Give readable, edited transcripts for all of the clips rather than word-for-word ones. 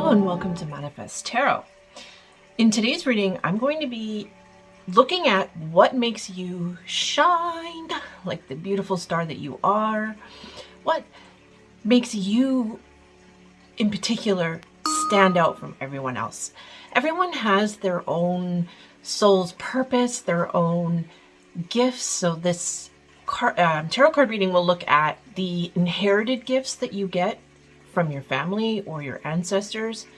Hello and welcome to Manifest Tarot. In today's reading, I'm going to be looking at what makes you shine like the beautiful star that you are. What makes you, in particular, stand out from everyone else. Everyone has their own soul's purpose, their own gifts. So this tarot card reading will look at the inherited gifts that you get from your family or your ancestors.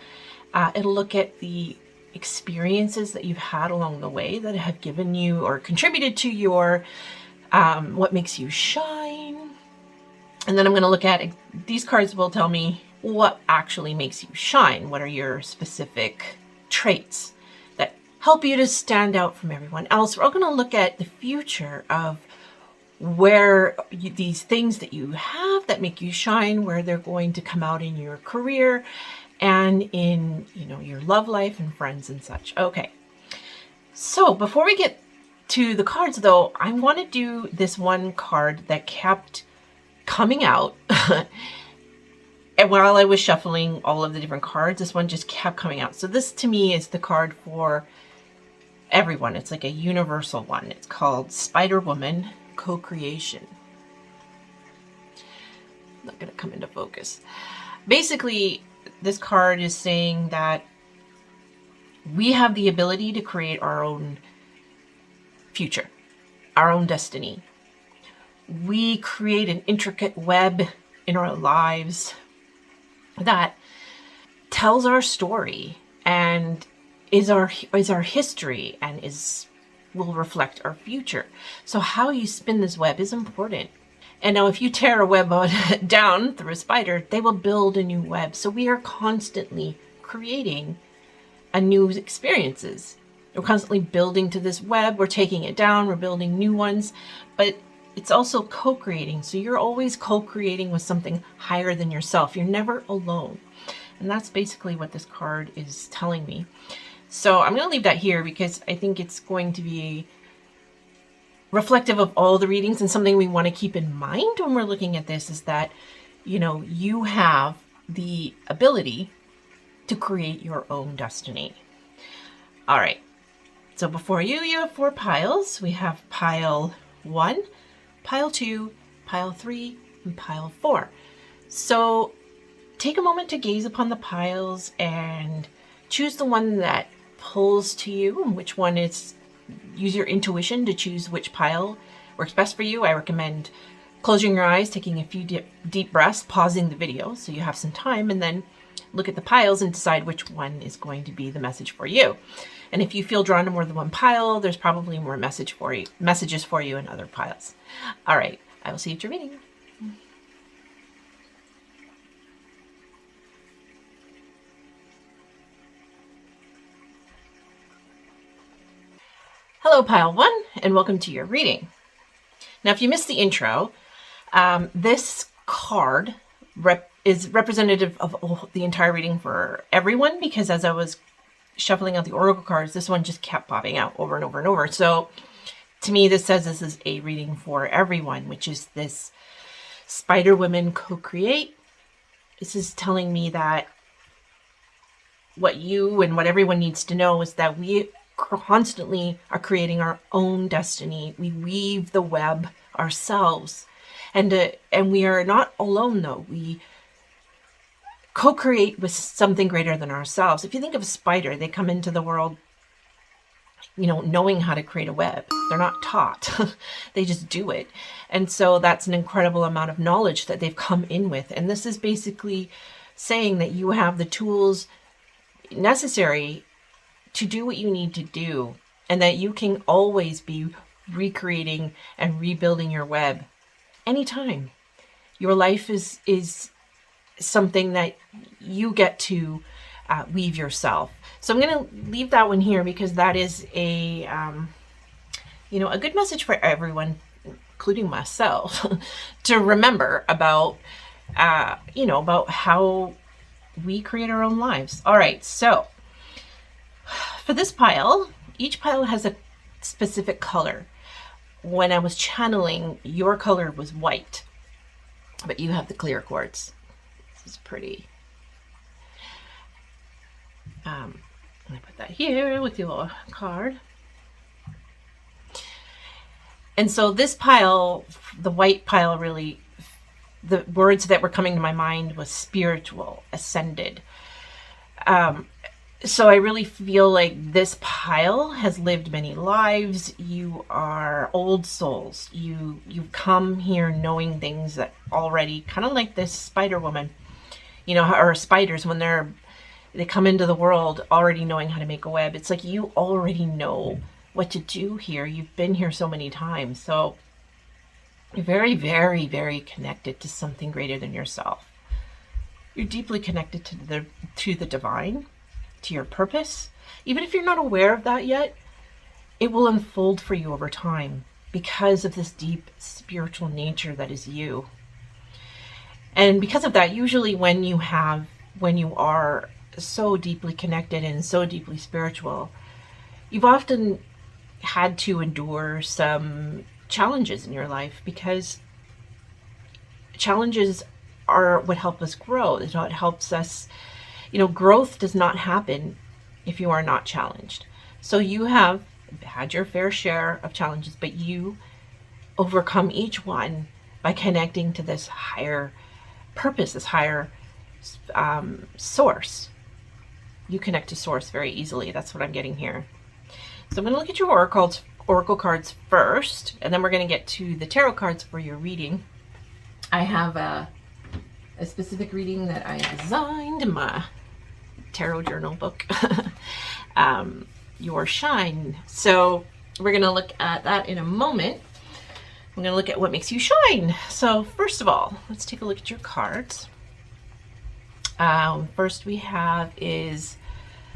It'll look at the experiences that you've had along the way that have given you or contributed to your what makes you shine. And then I'm going to look at these cards will tell me what actually makes you shine. What are your specific traits that help you to stand out from everyone else? We're all going to look at the future of where these things that you have that make you shine, where they're going to come out in your career and in, your love life and friends and such. Okay. So before we get to the cards though, I want to do this one card that kept coming out. And while I was shuffling all of the different cards, this one just kept coming out. So this to me is the card for everyone. It's like a universal one. It's called Spider-Woman Co-Creation. Not going to come into focus. Basically, this card is saying that we have the ability to create our own future, our own destiny. We create an intricate web in our lives that tells our story and is our history and will reflect our future. So how you spin this web is important. And now if you tear a web down through a spider, they will build a new web. So we are constantly creating new experiences. We're constantly building to this web. We're taking it down. We're building new ones. But it's also co-creating. So you're always co-creating with something higher than yourself. You're never alone. And that's basically what this card is telling me. So I'm going to leave that here because I think it's going to be reflective of all the readings, and something we want to keep in mind when we're looking at this is that, you have the ability to create your own destiny. All right. So before you have 4 piles. We have pile 1, pile 2, pile 3, and pile 4. So take a moment to gaze upon the piles and choose the one that pulls to you, and which one is, use your intuition to choose which pile works best for you. I recommend closing your eyes, taking a few deep breaths, pausing the video so you have some time, and then look at the piles and decide which one is going to be the message for you. And if you feel drawn to more than one pile, there's probably more messages for you in other piles. All right, I will see you at your reading. Hello, pile 1, and welcome to your reading. Now, if you missed the intro, this card is representative of the entire reading for everyone, because as I was shuffling out the oracle cards, this one just kept popping out over and over and over. So to me, this says this is a reading for everyone, which is this Spider-Woman Co-Create. This is telling me that what you and what everyone needs to know is that we constantly are creating our own destiny. We weave the web ourselves, and we are not alone though. We co-create with something greater than ourselves. If you think of a spider, they come into the world, knowing how to create a web. They're not taught. They just do it. And so that's an incredible amount of knowledge that they've come in with. And this is basically saying that you have the tools necessary to do what you need to do, and that you can always be recreating and rebuilding your web anytime. Your life is something that you get to weave yourself. So I'm going to leave that one here because that is a good message for everyone, including myself, to remember about about how we create our own lives. All right, so for this pile, each pile has a specific color. When I was channeling, your color was white, but you have the clear quartz. This is pretty. I'm going to put that here with your card. And so this pile, the white pile, really, the words that were coming to my mind was spiritual, ascended. So I really feel like this pile has lived many lives. You are old souls. You come here knowing things that already, kind of like this spider woman, or spiders when they come into the world already knowing how to make a web. It's like you already know what to do here. You've been here so many times. So you're very, very, very connected to something greater than yourself. You're deeply connected to the divine, to your purpose. Even if you're not aware of that yet, it will unfold for you over time because of this deep spiritual nature that is you. And because of that, usually when you are so deeply connected and so deeply spiritual, you've often had to endure some challenges in your life, because challenges are what help us grow. It's what helps us, growth does not happen if you are not challenged. So you have had your fair share of challenges, but you overcome each one by connecting to this higher purpose, this higher source. You connect to source very easily. That's what I'm getting here. So I'm going to look at your oracle cards first, and then we're going to get to the tarot cards for your reading. I have a specific reading that I designed in my tarot journal book, Your Shine. So we're going to look at that in a moment. I'm going to look at what makes you shine. So first of all, let's take a look at your cards. First we have is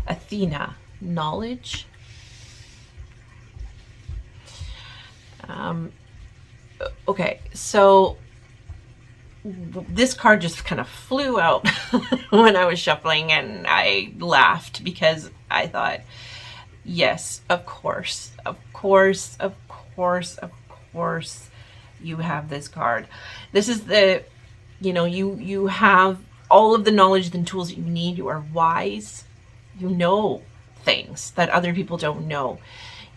Athena, knowledge. Okay, so this card just kind of flew out when I was shuffling, and I laughed because I thought, yes, of course, you have this card. This is you have all of the knowledge and tools that you need. You are wise. You know things that other people don't know.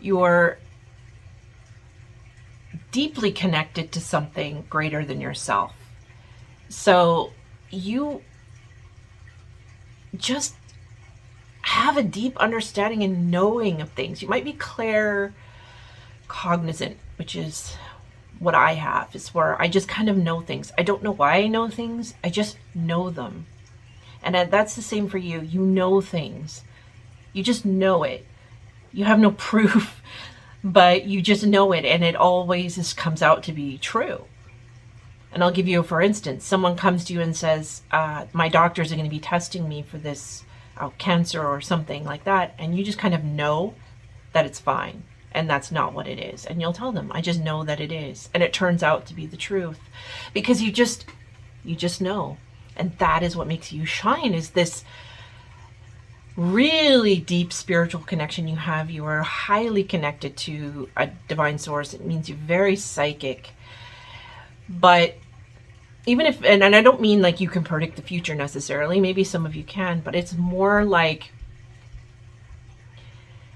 You're deeply connected to something greater than yourself. So you just have a deep understanding and knowing of things. You might be claircognizant, which is what I have. It's where I just kind of know things. I don't know why I know things. I just know them. And that's the same for you. You know things. You just know it. You have no proof, but you just know it, and it always just comes out to be true. And I'll give you, for instance, someone comes to you and says, my doctors are going to be testing me for this cancer or something like that. And you just kind of know that it's fine. And that's not what it is. And you'll tell them, I just know that it is. And it turns out to be the truth. Because you just know. And that is what makes you shine, is this really deep spiritual connection you have. You are highly connected to a divine source. It means you're very psychic. But even if, and I don't mean like you can predict the future necessarily, maybe some of you can, but it's more like,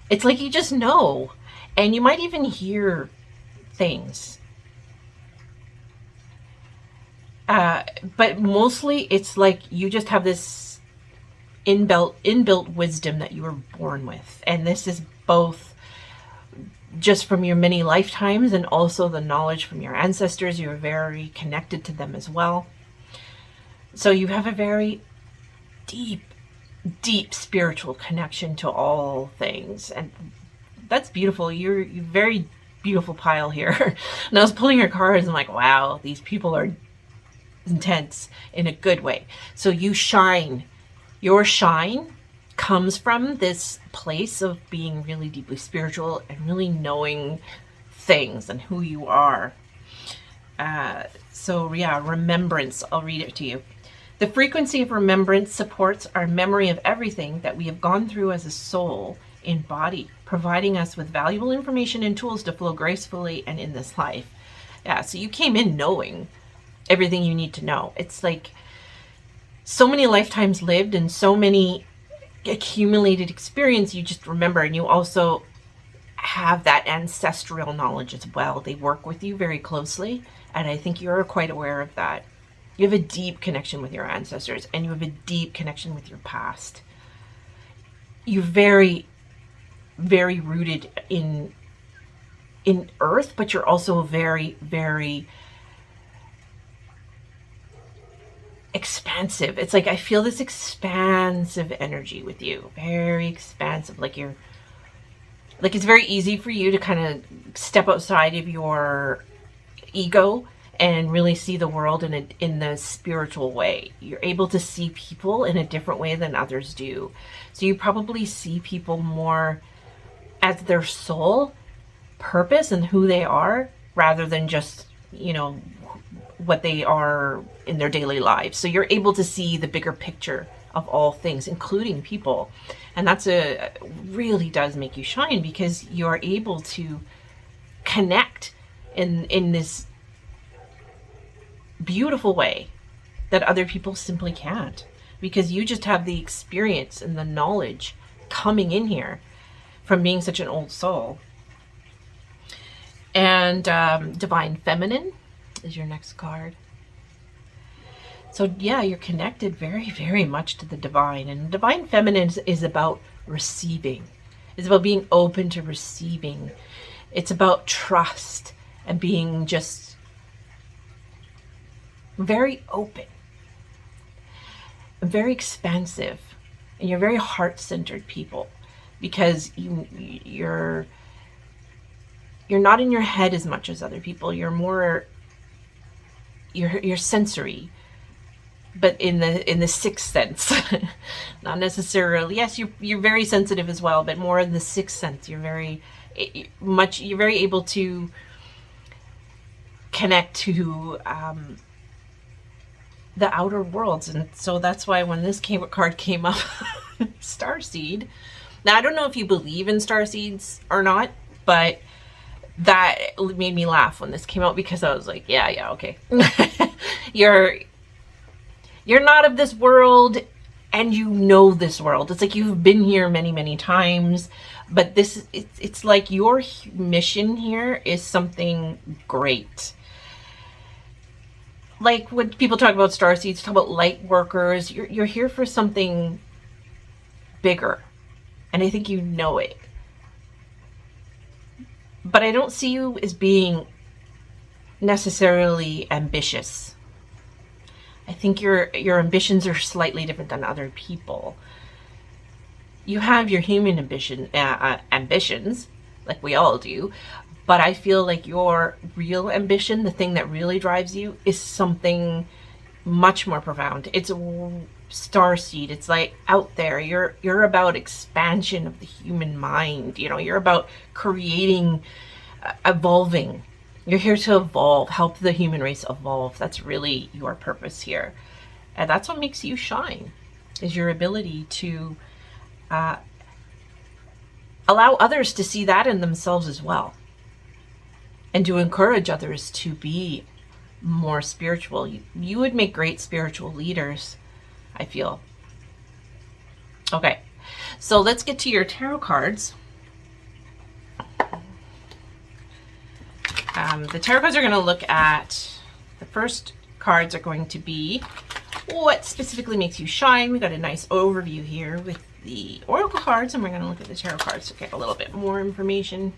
it's like you just know, and you might even hear things. But mostly it's like you just have this inbuilt wisdom that you were born with. And this is both just from your many lifetimes and also the knowledge from your ancestors. You're very connected to them as well. So you have a very deep spiritual connection to all things. And that's beautiful. You're very beautiful pile here. And I was pulling your cards and I'm like, wow, these people are intense in a good way. So you shine. Your shine comes from this place of being really deeply spiritual and really knowing things and who you are. So yeah, remembrance. I'll read it to you. The frequency of remembrance supports our memory of everything that we have gone through as a soul in body, providing us with valuable information and tools to flow gracefully and in this life. Yeah, so you came in knowing everything you need to know. It's like so many lifetimes lived and so many accumulated experience, you just remember, and you also have that ancestral knowledge as well. They work with you very closely, and I think you're quite aware of that. You have a deep connection with your ancestors, and you have a deep connection with your past. You're very, very rooted in earth, but you're also very, very expansive. It's like I feel this expansive energy with you. Very expansive. Like it's very easy for you to kind of step outside of your ego and really see the world in the spiritual way. You're able to see people in a different way than others do. So you probably see people more as their soul purpose and who they are, rather than just, what they are in their daily lives. So you're able to see the bigger picture of all things, including people. And that's really does make you shine, because you're able to connect in this beautiful way that other people simply can't, because you just have the experience and the knowledge coming in here from being such an old soul. And Divine Feminine is your next card. So yeah, you're connected very, very much to the divine. And Divine Feminine is about receiving. It's about being open to receiving. It's about trust and being just very open, very expansive, and you're very heart-centered people, because you're not in your head as much as other people. You're more you're sensory, but in the sixth sense. Not necessarily. Yes, you're very sensitive as well, but more in the sixth sense. You're very able to connect to the outer worlds. And so that's why when this card came up, Starseed. Now, I don't know if you believe in starseeds or not, but that made me laugh when this came out, because I was like, yeah, okay. You're not of this world, and you know this world. It's like you've been here many, many times, but it's like your mission here is something great. Like when people talk about starseeds, talk about light workers, you're here for something bigger, and I think you know it. But I don't see you as being necessarily ambitious. I think your ambitions are slightly different than other people. You have your human ambitions, like we all do, but I feel like your real ambition, the thing that really drives you, is something much more profound. It's starseed. It's like out there. You're about expansion of the human mind. You're about creating, evolving. You're here to evolve, help the human race evolve. That's really your purpose here. And that's what makes you shine, is your ability to allow others to see that in themselves as well. And to encourage others to be more spiritual. You would make great spiritual leaders, I feel. Okay, so let's get to your tarot cards. The tarot cards are going to look at, the first cards are going to be what specifically makes you shine. We got a nice overview here with the oracle cards, and we're going to look at the tarot cards to get a little bit more information.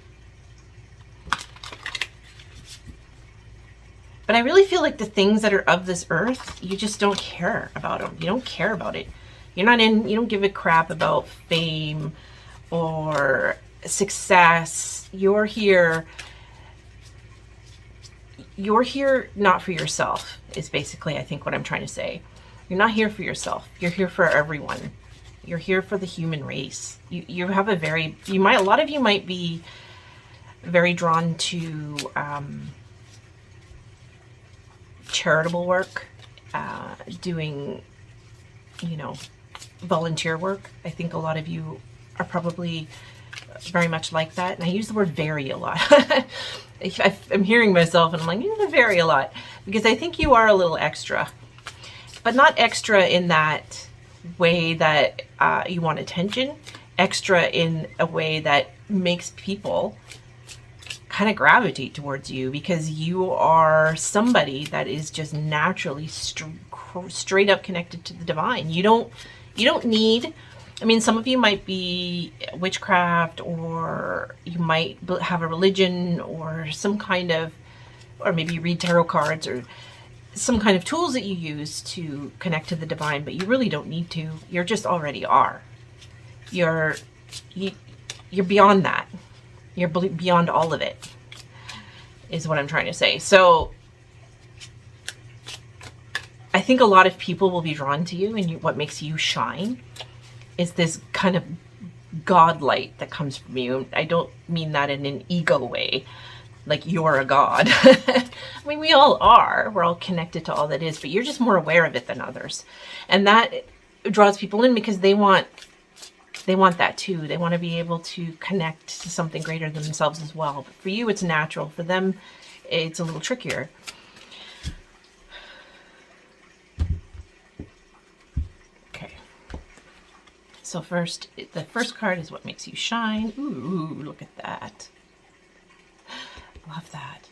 But I really feel like the things that are of this earth, you just don't care about them. You don't care about it. You don't give a crap about fame or success. You're here not for yourself, is basically, I think, what I'm trying to say. You're not here for yourself. You're here for everyone. You're here for the human race. You have a lot of you might be very drawn to charitable work, doing, volunteer work. I think a lot of you are probably very much like that. And I use the word very a lot. I'm hearing myself and I'm like, you vary a lot, because I think you are a little extra, but not extra in that way that you want attention, extra in a way that makes people kind of gravitate towards you, because you are somebody that is just naturally straight up connected to the divine. You don't need, I mean, some of you might be witchcraft, or you might have a religion, or some kind of, or maybe you read tarot cards, or some kind of tools that you use to connect to the divine, but you really don't need to. You're just already are. You're beyond that. You're beyond all of it, is what I'm trying to say. So I think a lot of people will be drawn to you, and what makes you shine is this kind of God light that comes from you. I don't mean that in an ego way, like you're a god. I mean, we all are. We're all connected to all that is, but you're just more aware of it than others. And that draws people in because they want that too. They want to be able to connect to something greater than themselves as well. But for you, it's natural. For them, it's a little trickier. Okay. So first, the first card is what makes you shine. Ooh, look at that. Love that.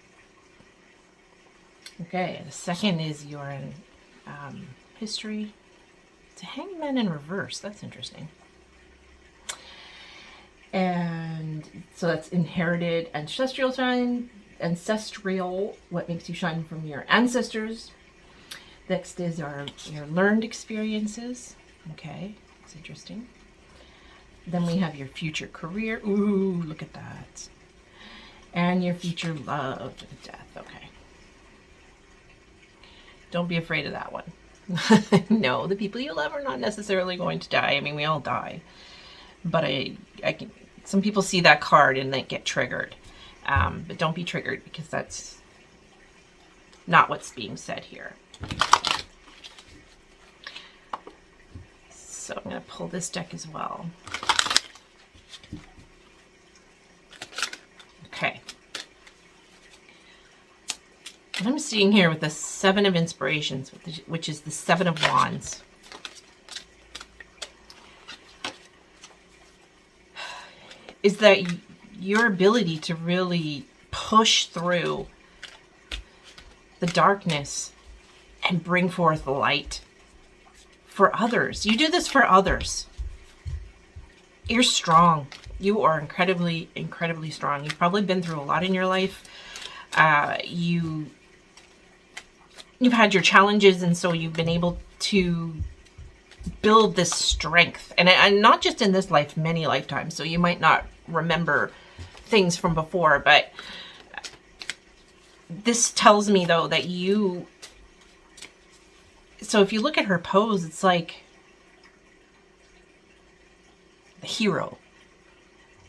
Okay, the second is your history. It's a hangman in reverse. That's interesting. And so that's inherited ancestral shine. Ancestral, what makes you shine from your ancestors. Next is your learned experiences. Okay, that's interesting. Then we have your future career. Ooh, look at that. And your future love to death. Okay. Don't be afraid of that one. No, the people you love are not necessarily going to die. I mean, we all die. But I can, some people see that card and they get triggered. But don't be triggered, because that's not what's being said here. So I'm going to pull this deck as well. Okay. What I'm seeing here with the Seven of Inspirations, which is the Seven of Wands, is that your ability to really push through the darkness and bring forth the light for others. You do this for others. You're strong. You are incredibly, incredibly strong. You've probably been through a lot in your life. You've had your challenges, and so you've been able to build this strength. And not just in this life, many lifetimes. So you might not remember things from before, but this tells me, though, that you... So if you look at her pose, it's like the hero.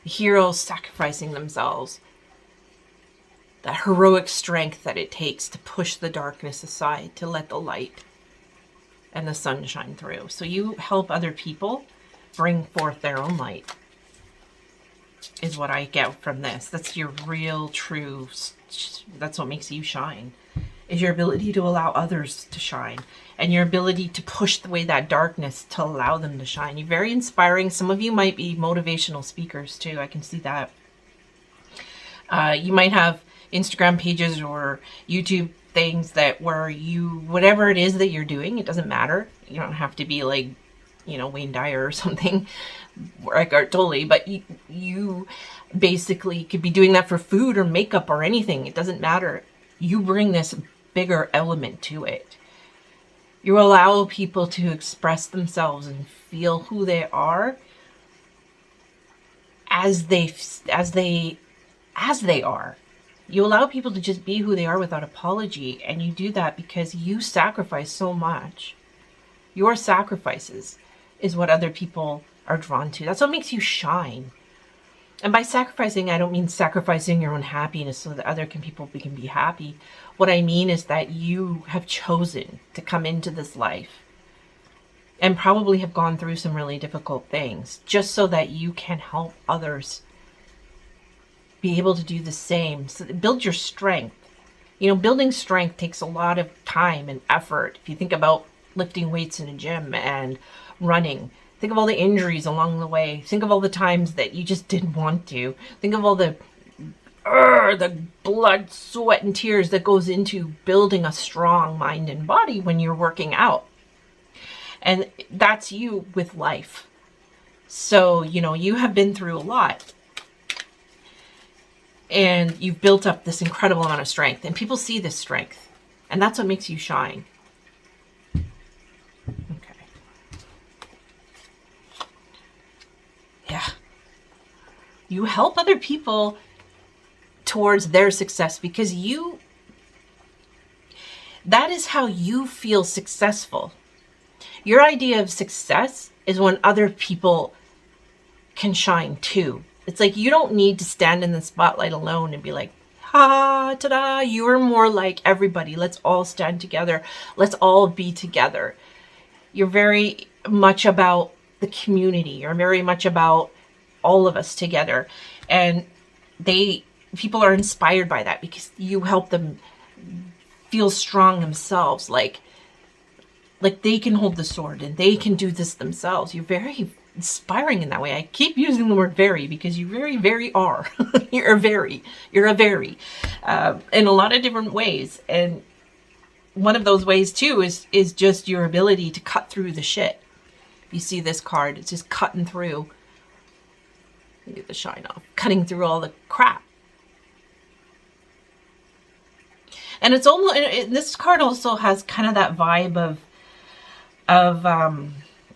The hero sacrificing themselves. That heroic strength that it takes to push the darkness aside, to let the light and the sun shine through. So you help other people bring forth their own light, is what I get from this. That's your real, true, that's what makes you shine, is your ability to allow others to shine, and your ability to push away that darkness to allow them to shine. You're very inspiring. Some of you might be motivational speakers too. I can see that. You might have Instagram pages or YouTube things that where you, whatever it is that you're doing, it doesn't matter. You don't have to be like, Wayne Dyer or something, or Eckhart Tolle, but you basically could be doing that for food or makeup or anything. It doesn't matter. You bring this bigger element to it. You allow people to express themselves and feel who they are as they are. You allow people to just be who they are without apology, and you do that because you sacrifice so much. Your sacrifices is what other people are drawn to. That's what makes you shine. And by sacrificing, I don't mean sacrificing your own happiness so that other people can be happy. What I mean is that you have chosen to come into this life and probably have gone through some really difficult things just so that you can help others be able to do the same. So build your strength. Building strength takes a lot of time and effort. If you think about, lifting weights in a gym and running. Think of all the injuries along the way. Think of all the times that you just didn't want to. Think of all the blood, sweat, and tears that goes into building a strong mind and body when you're working out. And that's you with life. So, you have been through a lot. And you've built up this incredible amount of strength. And people see this strength. And that's what makes you shine. Okay. Yeah. You help other people towards their success because that is how you feel successful. Your idea of success is when other people can shine too. It's like you don't need to stand in the spotlight alone and be like, ha, ta-da. You're more like everybody. Let's all stand together. Let's all be together. You're very much about the community. You're very much about all of us together. And people are inspired by that because you help them feel strong themselves. Like they can hold the sword and they can do this themselves. You're very inspiring in that way. I keep using the word very because you very, very are. You're a very in a lot of different ways. And one of those ways too is just your ability to cut through the shit. You see this card, it's just cutting through. Get the shine off. Cutting through all the crap. And it's almost, this card also has kind of that vibe of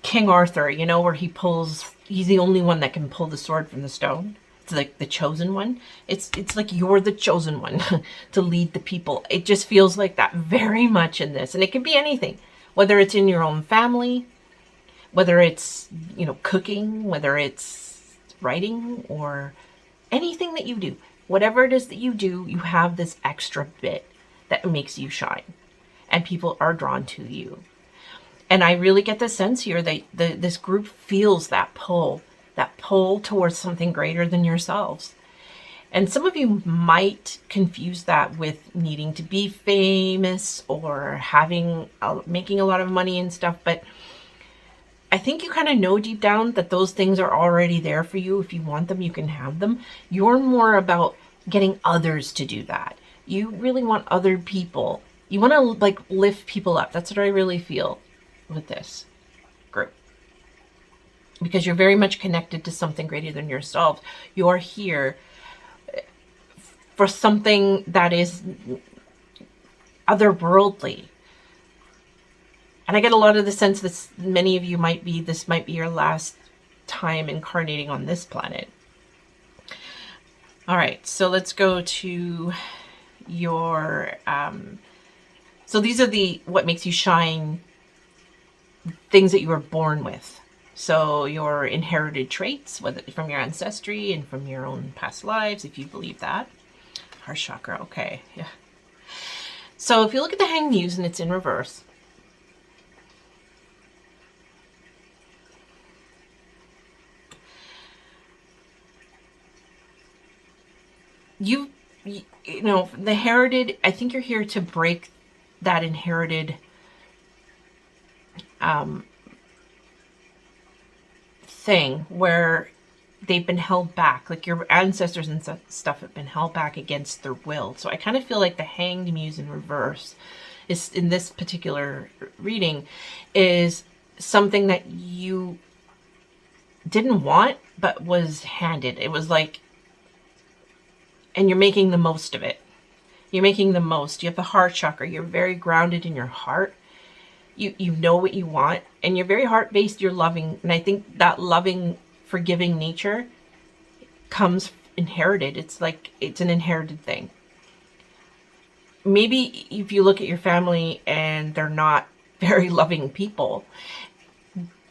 King Arthur, where he's the only one that can pull the sword from the stone. It's like the chosen one. It's like you're the chosen one to lead the people. It just feels like that very much in this. And it can be anything, whether it's in your own family, whether it's, cooking, whether it's writing or anything that you do. Whatever it is that you do, you have this extra bit that makes you shine. And people are drawn to you. And I really get the sense here that this group feels that pull towards something greater than yourselves. And some of you might confuse that with needing to be famous or making a lot of money and stuff. But I think you kind of know deep down that those things are already there for you. If you want them, you can have them. You're more about getting others to do that. You really want other people. You want to lift people up. That's what I really feel with this group, because you're very much connected to something greater than yourself. You're here for something that is otherworldly. And I get a lot of the sense that many of you this might be your last time incarnating on this planet. All right, so let's go to your so these are what makes you shine, things that you were born with. So your inherited traits, whether from your ancestry and from your own past lives, if you believe that. Heart chakra, okay, yeah. So if you look at the Hanged Muse and it's in reverse, the inherited, I think you're here to break that inherited thing where they've been held back, like your ancestors and stuff have been held back against their will. So I kind of feel like the Hanged Muse in reverse is, in this particular reading, is something that you didn't want but was handed. It was like, and you're making the most of it. You're making the most. You have the heart chakra. You're very grounded in your heart. You know what you want, and you're very heart-based. You're loving, and I think that loving, forgiving nature comes inherited. It's like it's an inherited thing. Maybe if you look at your family and they're not very loving people,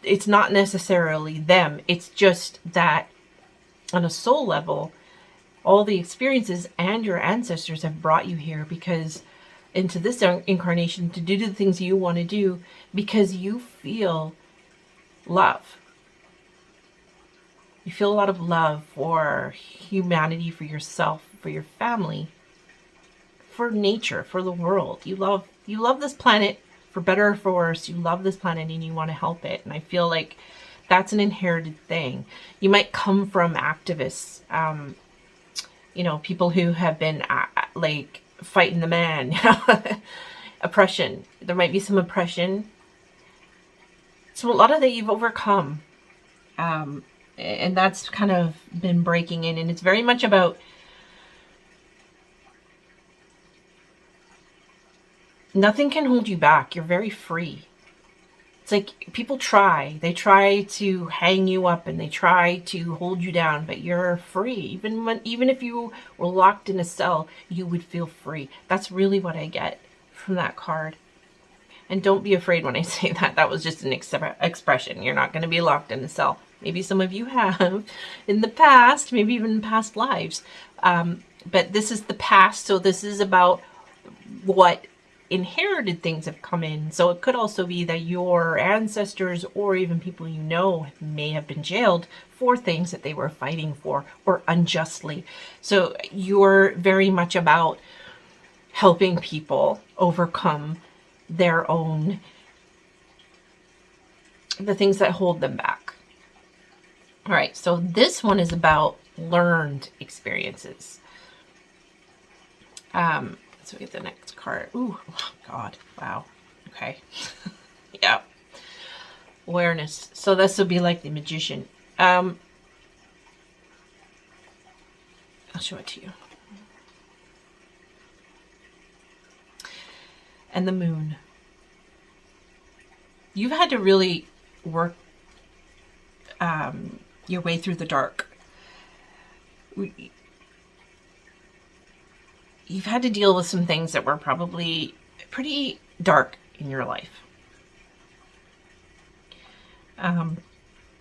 it's not necessarily them. It's just that on a soul level, all the experiences and your ancestors have brought you here into this incarnation to do the things you want to do because you feel love. You feel a lot of love for humanity, for yourself, for your family, for nature, for the world. You love this planet for better or for worse, you love this planet and you want to help it. And I feel like that's an inherited thing. You might come from activists, people who have been like fighting the man, oppression. There might be some oppression. So a lot of that you've overcome. And that's kind of been breaking in. And it's very much about nothing can hold you back. You're very free. It's like people they try to hang you up and they try to hold you down, but you're free. Even if you were locked in a cell, you would feel free. That's really what I get from that card. And don't be afraid when I say that. That was just an expression. You're not going to be locked in a cell. Maybe some of you have in the past, maybe even in past lives. But this is the past, so this is about what inherited things have come in. So it could also be that your ancestors or even people you know may have been jailed for things that they were fighting for or unjustly. So you're very much about helping people overcome their own, the things that hold them back. All right, so this one is about learned experiences. So we get the next card. Ooh, oh God, wow. Okay. Yeah. Awareness. So this would be like the magician. I'll show it to you. And the moon. You've had to really work your way through the dark. You've had to deal with some things that were probably pretty dark in your life.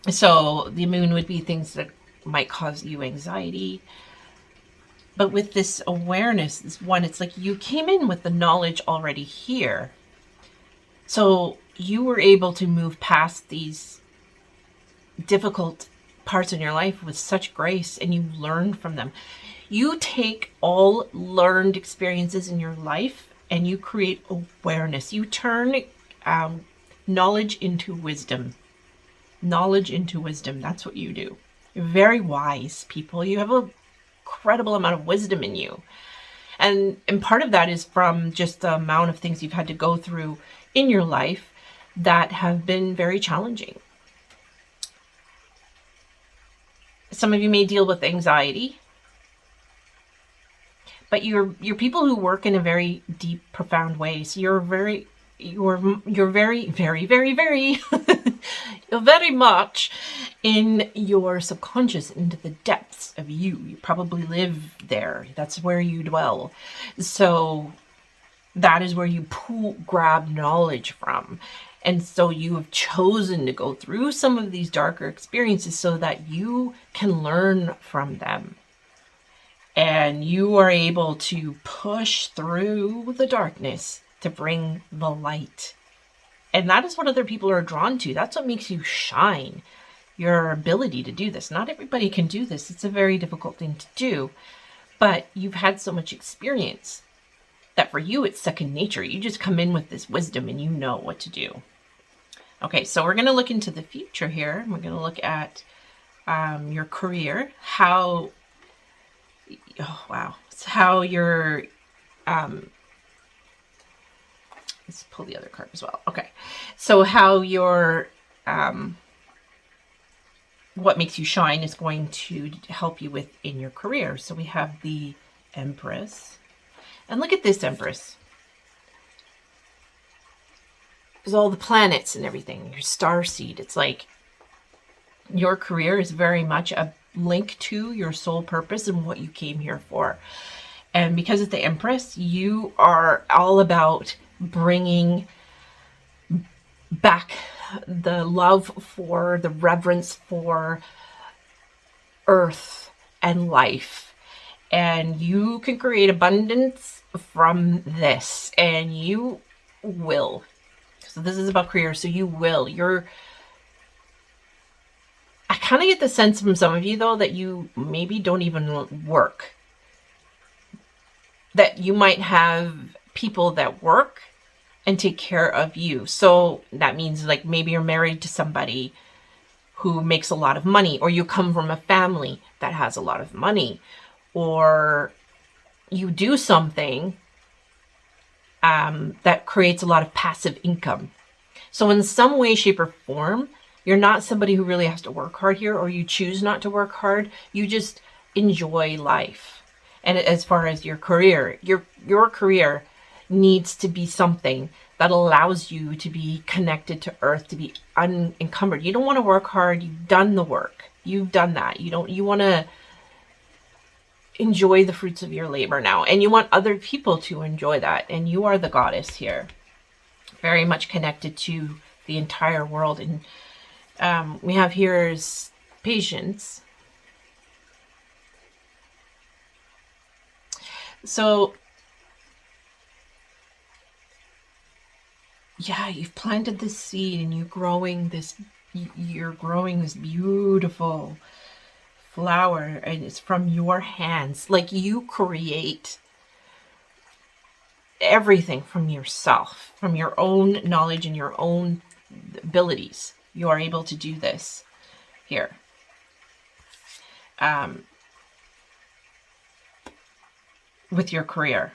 So the moon would be things that might cause you anxiety. But with this awareness, it's like you came in with the knowledge already here. So you were able to move past these difficult parts in your life with such grace, and you learned from them. You take all learned experiences in your life and you create awareness. You turn knowledge into wisdom. Knowledge into wisdom. That's what you do. You're very wise people. You have an incredible amount of wisdom in you. And part of that is from just the amount of things you've had to go through in your life that have been very challenging. Some of you may deal with anxiety, but you're people who work in a very deep, profound way. So you're very, very, very, very, very, very much in your subconscious, into the depths of you. You probably live there. That's where you dwell. So that is where you grab knowledge from. And so you have chosen to go through some of these darker experiences so that you can learn from them. And you are able to push through the darkness to bring the light. And that is what other people are drawn to. That's what makes you shine. Your ability to do this. Not everybody can do this. It's a very difficult thing to do. But you've had so much experience that for you it's second nature. You just come in with this wisdom and you know what to do. Okay, so we're going to look into the future here. We're going to look at your career, how your let's pull the other card as well. Okay, so how your what makes you shine is going to help you with in your career. So we have the Empress, and look at this Empress. There's all the planets and everything, your star seed. It's like your career is very much a link to your soul purpose and what you came here for. And because it's the Empress, you are all about bringing back the love for, the reverence for earth and life. And you can create abundance from this, and you will. So this is about career, so you will. I kind of get the sense from some of you, though, that you maybe don't even work. That you might have people that work, and take care of you. So that means like maybe you're married to somebody who makes a lot of money, or you come from a family that has a lot of money, or you do something that creates a lot of passive income. So in some way, shape, or form, you're not somebody who really has to work hard here, or you choose not to work hard. You just enjoy life. And as far as your career, your career needs to be something that allows you to be connected to earth, to be unencumbered. You don't want to work hard. You've done the work. You've done that. You want to enjoy the fruits of your labor now, and you want other people to enjoy that. And you are the goddess here, very much connected to the entire world. And we have here is patience. So yeah, you've planted this seed and you're growing this beautiful flower, and it's from your hands. Like, you create everything from yourself, from your own knowledge and your own abilities. You are able to do this here. With your career.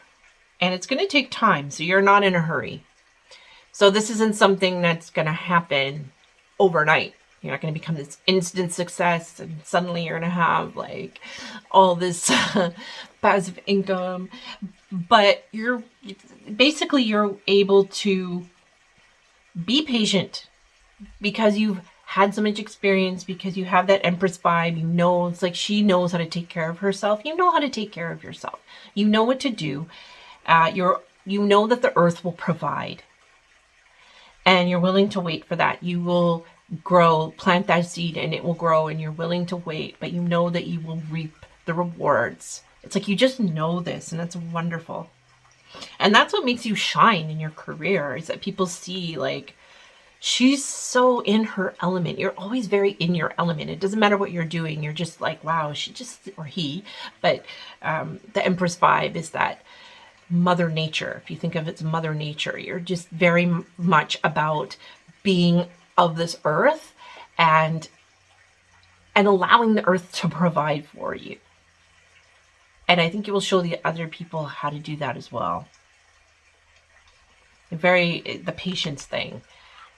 And it's going to take time, so you're not in a hurry. So this isn't something that's going to happen overnight. You're not going to become this instant success and suddenly you're going to have like all this passive income. But you're able to be patient because you've had so much experience, because you have that Empress vibe. You know, it's like she knows how to take care of herself. You know how to take care of yourself. You know what to do. You know that the earth will provide. And you're willing to wait for that. You will grow, plant that seed, and it will grow, and you're willing to wait, but you know that you will reap the rewards. It's like you just know this, and that's wonderful. And that's what makes you shine in your career, is that people see, like, she's so in her element. You're always very in your element. It doesn't matter what you're doing. You're just like, wow, she just, or he, but the Empress vibe is that Mother Nature. If you think of it as Mother Nature, you're just very much about being of this earth and allowing the earth to provide for you. And I think you will show the other people how to do that as well. The patience thing,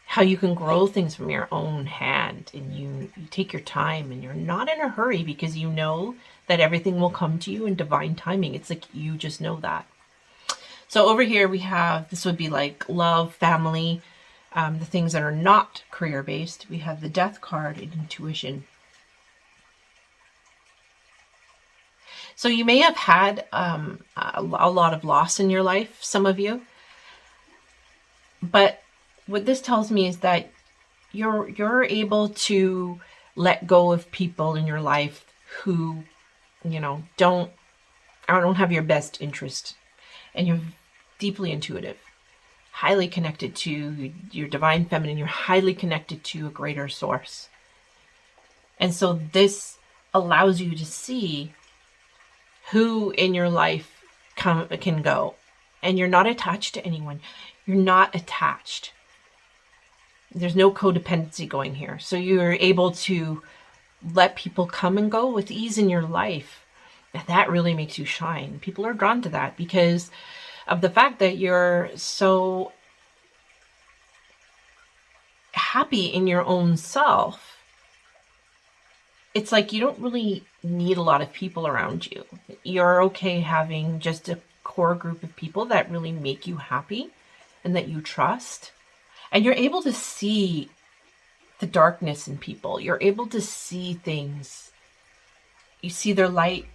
how you can grow things from your own hand, and you take your time and you're not in a hurry because you know that everything will come to you in divine timing. It's like you just know that. So over here we have, this would be like love, family, the things that are not career-based. We have the Death card and intuition. So you may have had a lot of loss in your life, some of you. But what this tells me is that you're able to let go of people in your life who, don't have your best interest. And you're deeply intuitive, highly connected to your divine feminine. You're highly connected to a greater source. And so this allows you to see who in your life can go. And you're not attached to anyone. You're not attached. There's no codependency going here. So you're able to let people come and go with ease in your life. And that really makes you shine. People are drawn to that because of the fact that you're so happy in your own self. It's like you don't really need a lot of people around you. You're okay having just a core group of people that really make you happy and that you trust. And you're able to see the darkness in people. You're able to see things. You see their light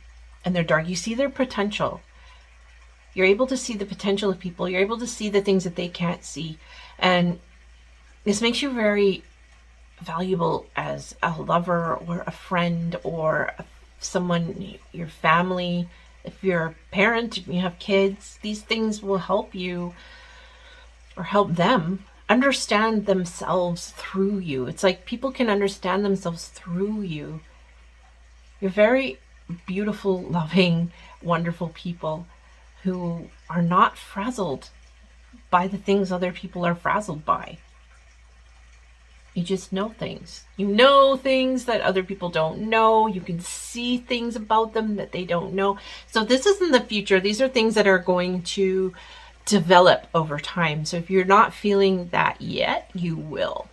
and their dark. You see their potential. You're able to see the potential of people. You're able to see the things that they can't see. And this makes you very valuable as a lover or a friend or someone, your family. If you're a parent, if you have kids, these things will help you or help them understand themselves through you. It's like people can understand themselves through you. You're very beautiful, loving, wonderful people who are not frazzled by the things other people are frazzled by. You just know things. You know things that other people don't know. You can see things about them that they don't know. So this isn't the future. These are things that are going to develop over time. So if you're not feeling that yet, you will.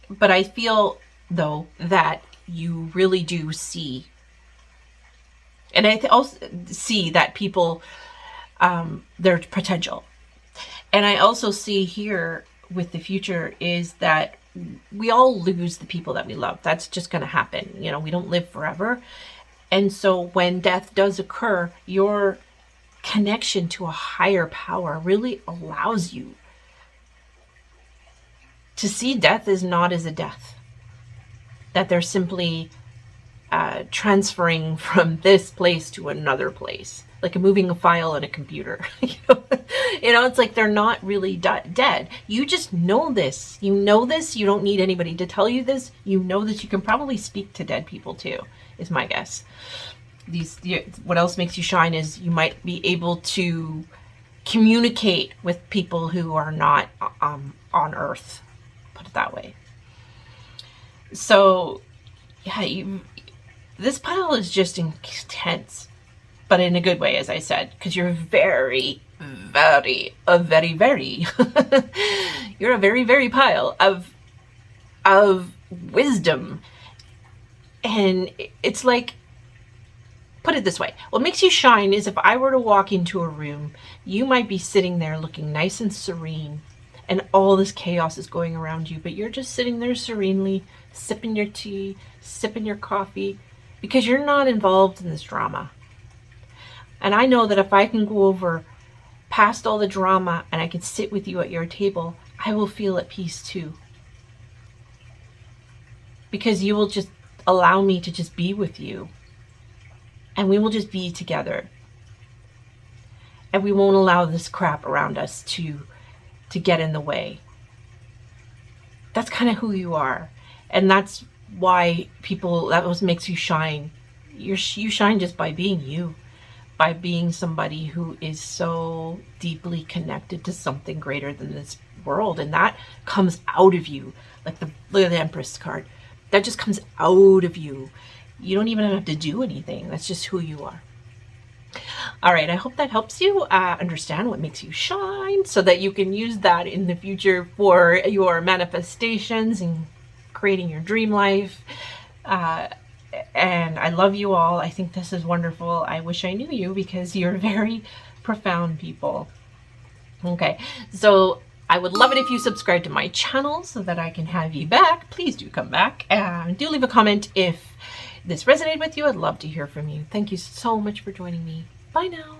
But I feel though that you really do see, and I also see that people, their potential. And I also see here with the future is that we all lose the people that we love. That's just going to happen. You know, we don't live forever. And so when death does occur, your connection to a higher power really allows you to see death as not as a death, that they're simply transferring from this place to another place, like moving a file on a computer. You know, it's like they're not really dead. You just know this. You know this. You don't need anybody to tell you this. You know that you can probably speak to dead people too, is my guess. What else makes you shine is you might be able to communicate with people who are not on Earth, put it that way. So yeah, this pile is just intense, but in a good way, as I said, because you're very, very, you're a very, very pile of wisdom. And it's like, put it this way, what makes you shine is if I were to walk into a room, you might be sitting there looking nice and serene, and all this chaos is going around you, but you're just sitting there serenely, sipping your tea, sipping your coffee, because you're not involved in this drama. And I know that if I can go over past all the drama and I can sit with you at your table, I will feel at peace too. Because you will just allow me to just be with you. And we will just be together. And we won't allow this crap around us to get in the way. That's kind of who you are. And that's why that what makes you shine. You shine just by being you. By being somebody who is so deeply connected to something greater than this world. And that comes out of you. Like look at the Empress card. That just comes out of you. You don't even have to do anything. That's just who you are. All right, I hope that helps you understand what makes you shine so that you can use that in the future for your manifestations and creating your dream life. And I love you all. I think this is wonderful. I wish I knew you because you're very profound people. Okay, so I would love it if you subscribe to my channel so that I can have you back. Please do come back. Do leave a comment if this resonated with you. I'd love to hear from you. Thank you so much for joining me. Bye now.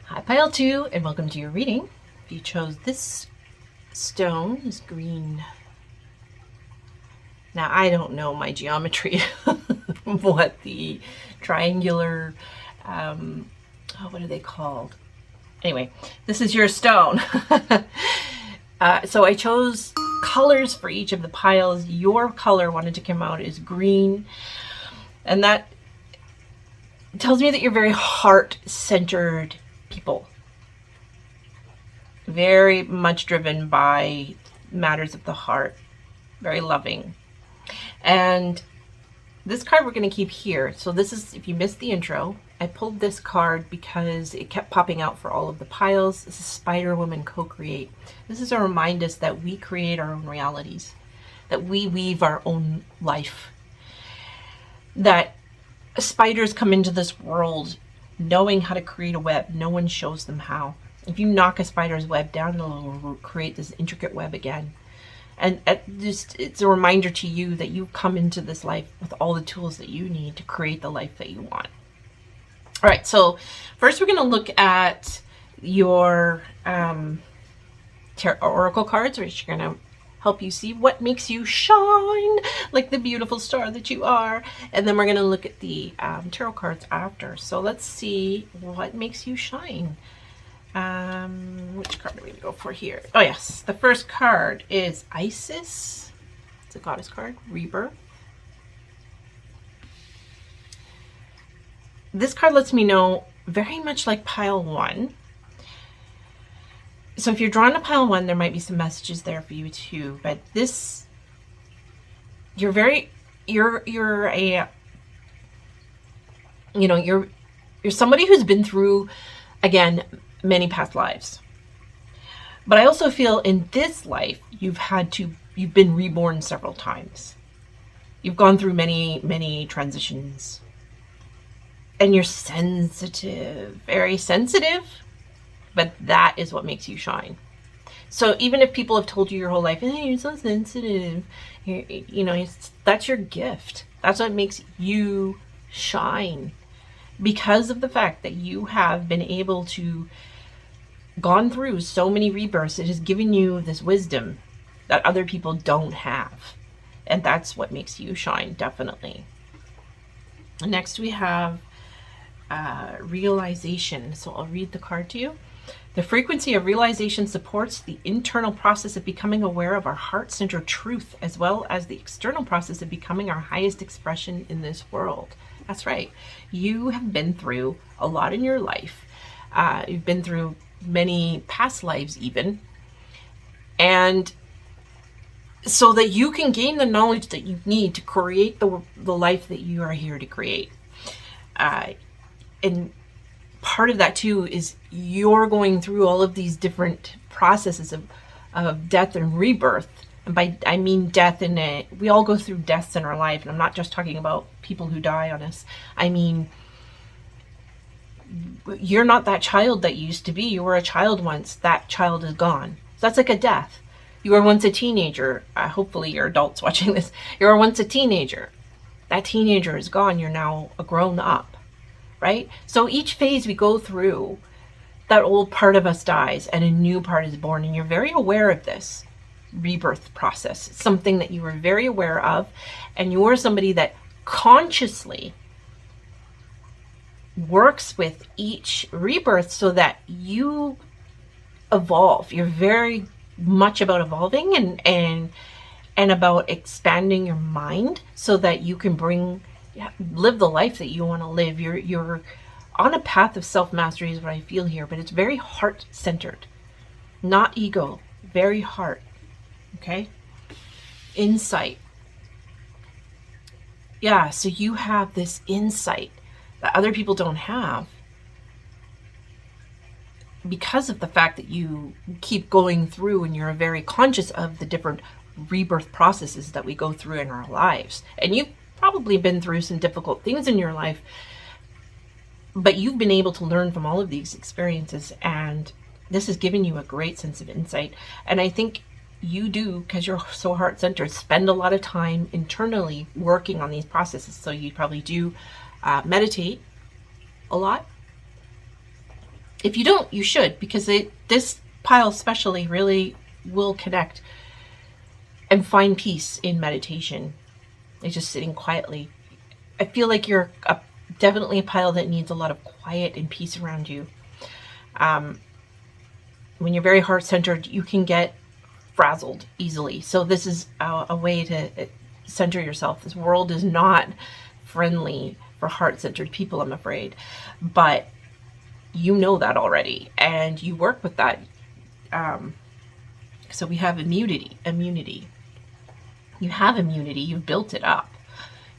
Hi, Pile 2, and welcome to your reading. If you chose this stone, this green. Now, I don't know my geometry, what the triangular, what are they called? Anyway, this is your stone. So I chose colors for each of the piles. Your color wanted to come out is green. And that tells me that you're very heart-centered people. Very much driven by matters of the heart. Very loving. And this card we're going to keep here. So this is, if you missed the intro, I pulled this card because it kept popping out for all of the piles. This is Spider Woman Co-Create. This is to remind us that we create our own realities. That we weave our own life. That spiders come into this world knowing how to create a web. No one shows them how. If you knock a spider's web down, it'll create this intricate web again. And it's a reminder to you that you come into this life with all the tools that you need to create the life that you want. All right, so first we're going to look at your oracle cards, which are going to help you see what makes you shine like the beautiful star that you are. And then we're going to look at the tarot cards after. So let's see what makes you shine. Which card are we going to go for here? Oh yes, the first card is Isis. It's a goddess card, Rebirth. This card lets me know, very much like pile 1, So if you're drawn to pile 1, there might be some messages there for you too. But this, you're a, you're somebody who's been through, again, many past lives. But I also feel in this life, you've been reborn several times. You've gone through many, many transitions. And you're sensitive, very sensitive, but that is what makes you shine. So even if people have told you your whole life, hey, you're so sensitive, that's your gift. That's what makes you shine. Because of the fact that you have been able to gone through so many rebirths, it has given you this wisdom that other people don't have. And that's what makes you shine, definitely. Next we have realization. So I'll read the card to you. The frequency of realization supports the internal process of becoming aware of our heart-centered truth, as well as the external process of becoming our highest expression in this world. That's right. You have been through a lot in your life. You've been through many past lives even. And so that you can gain the knowledge that you need to create the life that you are here to create. And part of that too is you're going through all of these different processes of death and rebirth. And I mean death we all go through deaths in our life. And I'm not just talking about people who die on us. I mean, you're not that child that you used to be. You were a child once. That child is gone. So that's like a death. You were once a teenager. Hopefully you're adults watching this. You were once a teenager. That teenager is gone. You're now a grown up, right? So each phase we go through, that old part of us dies and a new part is born. And you're very aware of this rebirth process. It's something that you were very aware of. And you're somebody that consciously works with each rebirth so that you evolve. You're very much about evolving and about expanding your mind so that you can live the life that you want to live. You're on a path of self-mastery is what I feel here, but it's very heart-centered, not ego, very heart. Okay? Insight. Yeah, so you have this insight that other people don't have because of the fact that you keep going through and you're very conscious of the different rebirth processes that we go through in our lives. And you've probably been through some difficult things in your life, but you've been able to learn from all of these experiences, and this has given you a great sense of insight. And I think you do, because you're so heart-centered, spend a lot of time internally working on these processes. So you probably do meditate a lot. If you don't, you should, because this pile especially really will connect and find peace in meditation. It's just sitting quietly. I feel like you're definitely a pile that needs a lot of quiet and peace around you. When you're very heart-centered, you can get frazzled easily. So this is a way to center yourself. This world is not friendly for heart-centered people, I'm afraid. But you know that already, and you work with that. So we have immunity. You have immunity. You've built it up.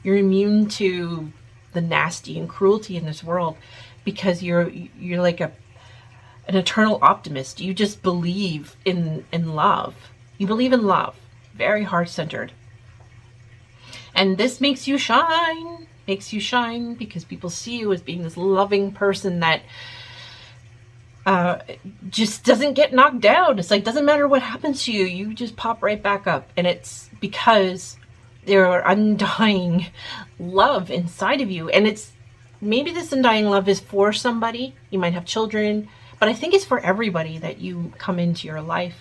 You're immune to the nasty and cruelty in this world because you're like an eternal optimist. You just believe in love. You believe in love. Very heart-centered. And this makes you shine. Makes you shine because people see you as being this loving person that just doesn't get knocked down. It's like, doesn't matter what happens to you, you just pop right back up. And it's because there are undying love inside of you. And it's maybe this undying love is for somebody. You might have children, but I think it's for everybody that you come into your life.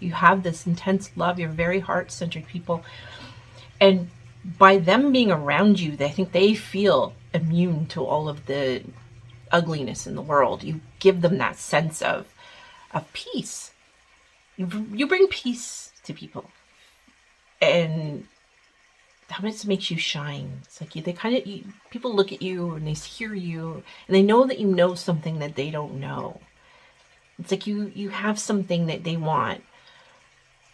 You have this intense love. You're very heart-centered people. And by them being around you, I think they feel immune to all of the ugliness in the world. You give them that sense of peace. You bring peace to people, and that makes you shine. It's like people look at you and they hear you and they know that you know something that they don't know. It's like you have something that they want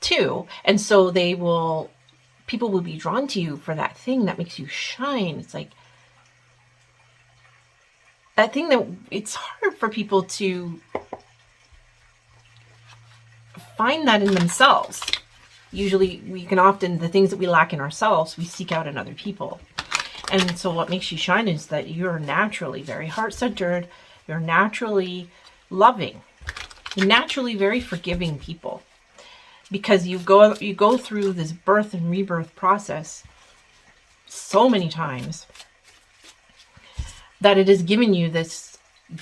too. And so people will be drawn to you for that thing that makes you shine. It's like that thing that it's hard for people to find that in themselves. Usually the things that we lack in ourselves, we seek out in other people. And so what makes you shine is that you're naturally very heart-centered. You're naturally loving. You're naturally very forgiving people. Because you go through this birth and rebirth process so many times that it has given you this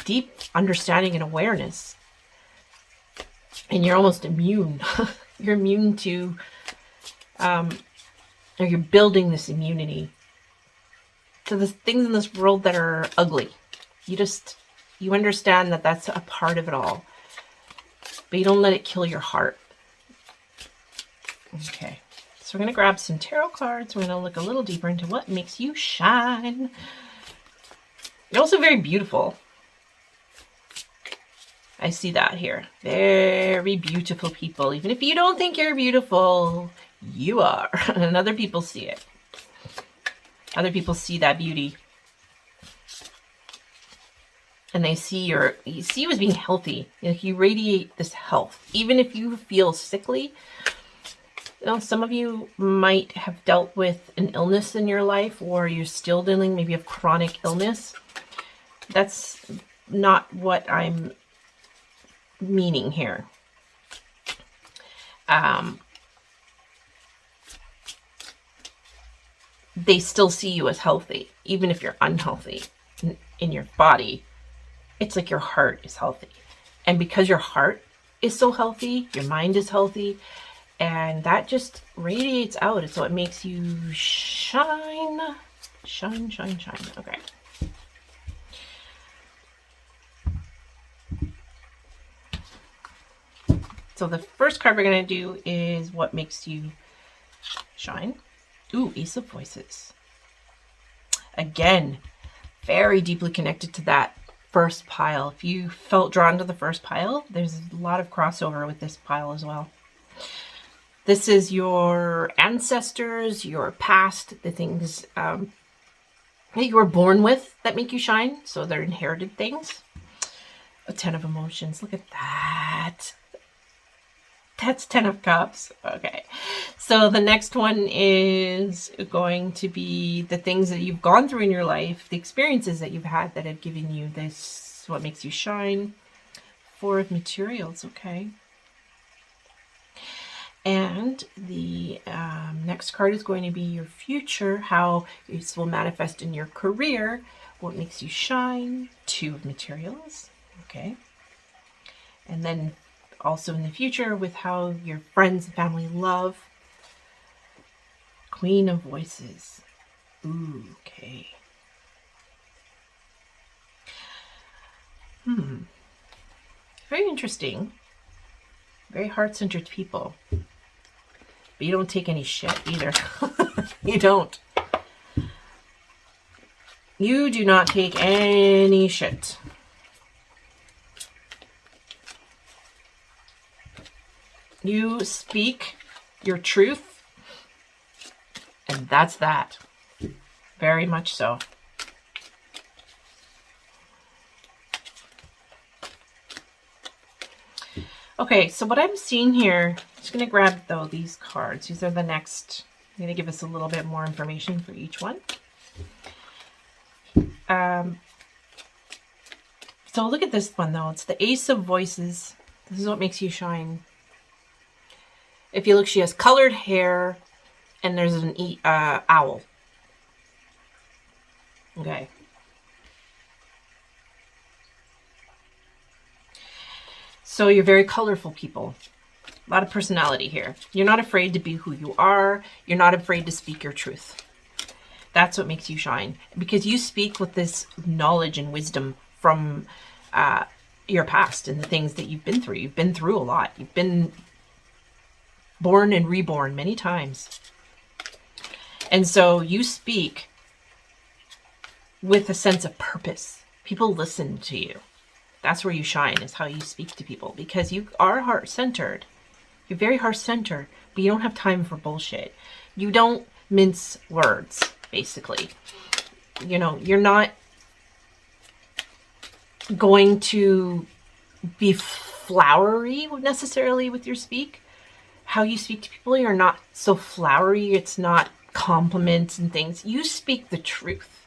deep understanding and awareness. And you're almost immune. You're immune to, or you're building this immunity to the things in this world that are ugly. You understand that that's a part of it all. But you don't let it kill your heart. Okay, so we're going to grab some tarot cards. We're going to look a little deeper into what makes you shine. You're also very beautiful. I see that here. Very beautiful people. Even if you don't think you're beautiful, you are. And other people see it. Other people see that beauty. And they see you as being healthy. Like you radiate this health. Even if you feel sickly. Some of you might have dealt with an illness in your life, or you're still dealing maybe with chronic illness. That's not what I'm meaning here. They still see you as healthy, even if you're unhealthy in your body. It's like your heart is healthy. And because your heart is so healthy, your mind is healthy, and that just radiates out. So it makes you shine. Shine, shine, shine. Okay. So the first card we're going to do is what makes you shine. Ooh, Ace of Voices. Again, very deeply connected to that first pile. If you felt drawn to the first pile, there's a lot of crossover with this pile as well. This is your ancestors, your past, the things that you were born with that make you shine. So they're inherited things. A 10 of Emotions. Look at that. That's 10 of Cups. Okay. So the next one is going to be the things that you've gone through in your life, the experiences that you've had that have given you this, what makes you shine. 4 of Materials. Okay. And the next card is going to be your future, how this will manifest in your career, what makes you shine. 2 of Materials. Okay. And then also in the future with how your friends and family love. Queen of Voices. Ooh, okay. Very interesting. Very heart-centered people. But you don't take any shit either. You don't. You do not take any shit. You speak your truth, and that's that. Very much so. Okay, so what I'm seeing here, I'm just going to grab these cards. These are the next. I'm going to give us a little bit more information for each one. So look at this one, though. It's the Ace of Voices. This is what makes you shine. If you look, she has colored hair, and there's an owl. Okay. So you're very colorful people. A lot of personality here. You're not afraid to be who you are. You're not afraid to speak your truth. That's what makes you shine. Because you speak with this knowledge and wisdom from your past and the things that you've been through. You've been through a lot. You've been born and reborn many times. And so you speak with a sense of purpose. People listen to you. That's where you shine, is how you speak to people, because you are heart-centered. You're very heart-centered, but you don't have time for bullshit. You don't mince words, basically. You know, you're not going to be flowery necessarily with your speak. How you speak to people, you're not so flowery. It's not compliments and things. You speak the truth.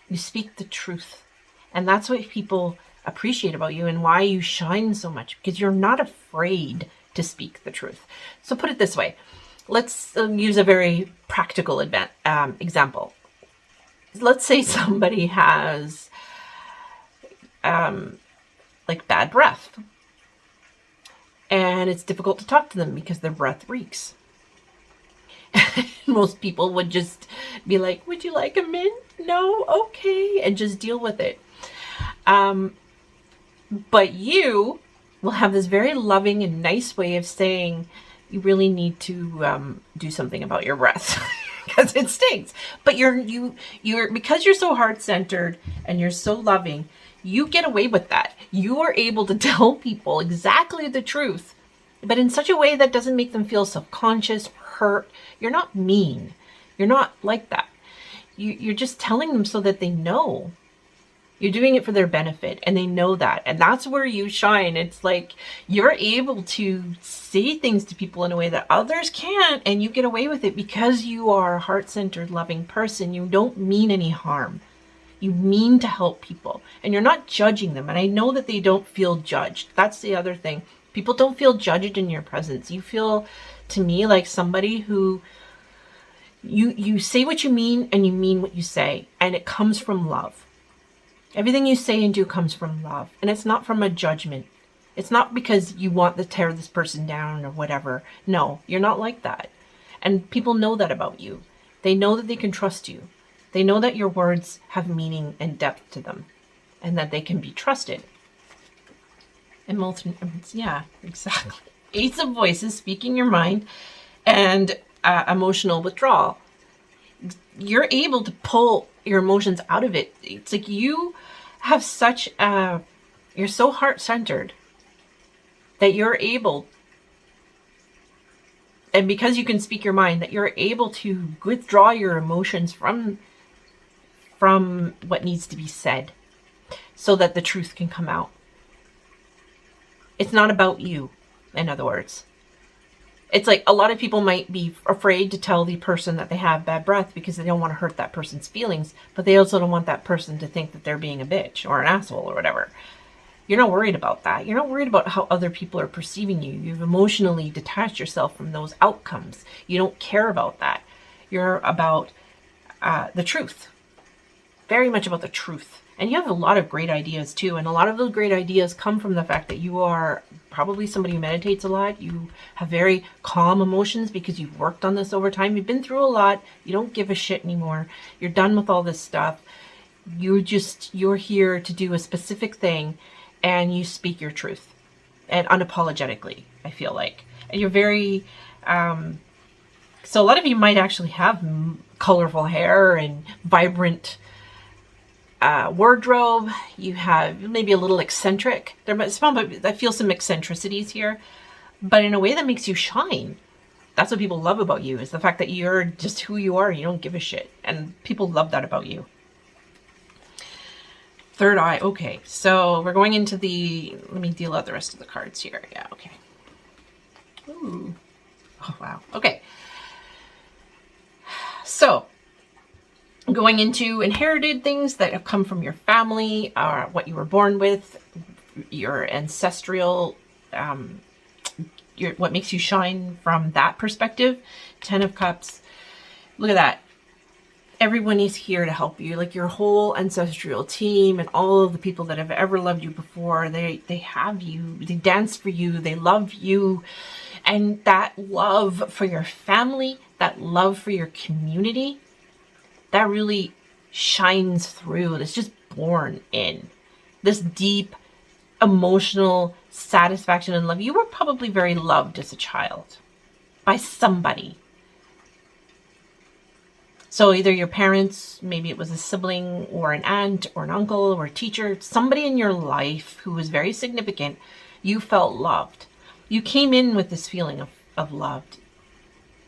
You speak the truth. And that's what people appreciate about you and why you shine so much, because you're not afraid to speak the truth. So put it this way. Let's use a very practical example. Let's say somebody has like bad breath, and it's difficult to talk to them because their breath reeks. Most people would just be like, would you like a mint? No? Okay. And just deal with it. But you will have this very loving and nice way of saying, you really need to do something about your breath because it stinks. But you're because you're so heart-centered and you're so loving, you get away with that. You are able to tell people exactly the truth, but in such a way that doesn't make them feel self-conscious, hurt. You're not mean. You're not like that. You're just telling them so that they know. You're doing it for their benefit, and they know that. And that's where you shine. It's like you're able to say things to people in a way that others can't, and you get away with it because you are a heart-centered, loving person. You don't mean any harm. You mean to help people, and you're not judging them. And I know that they don't feel judged. That's the other thing. People don't feel judged in your presence. You feel, to me, like somebody who you say what you mean, and you mean what you say, and it comes from love. Everything you say and do comes from love, and it's not from a judgment. It's not because you want to tear this person down or whatever. No, you're not like that. And people know that about you. They know that they can trust you. They know that your words have meaning and depth to them, and that they can be trusted. Yeah, exactly. Ace of Voices, speaking your mind, and emotional withdrawal. You're able to pull your emotions out of it. It's like you have such you're so heart-centered that you're able, and because you can speak your mind, that you're able to withdraw your emotions from what needs to be said so that the truth can come out. It's not about you, in other words. It's like a lot of people might be afraid to tell the person that they have bad breath because they don't want to hurt that person's feelings, but they also don't want that person to think that they're being a bitch or an asshole or whatever. You're not worried about that. You're not worried about how other people are perceiving you. You've emotionally detached yourself from those outcomes. You don't care about that. You're about the truth. Very much about the truth. And you have a lot of great ideas too. And a lot of those great ideas come from the fact that you are probably somebody who meditates a lot. You have very calm emotions because you've worked on this over time. You've been through a lot. You don't give a shit anymore. You're done with all this stuff. You're here to do a specific thing, and you speak your truth, and unapologetically, I feel like. And you're very, so a lot of you might actually have colorful hair and vibrant wardrobe. You have maybe a little eccentric. I feel some eccentricities here, but in a way that makes you shine. That's what people love about you, is the fact that you're just who you are. You don't give a shit, and people love that about you. Third eye. Okay, so we're going into let me deal out the rest of the cards here. Yeah, okay. Ooh. Oh, wow. Okay. So going into inherited things that have come from your family, what you were born with, your ancestral, what makes you shine from that perspective. 10 of Cups. Look at that. Everyone is here to help you. Like your whole ancestral team and all of the people that have ever loved you before, they have you. They dance for you. They love you. And that love for your family, that love for your community, that really shines through. It's just born in this deep emotional satisfaction and love. You were probably very loved as a child by somebody. So either your parents, maybe it was a sibling or an aunt or an uncle or a teacher, somebody in your life who was very significant, you felt loved. You came in with this feeling of loved.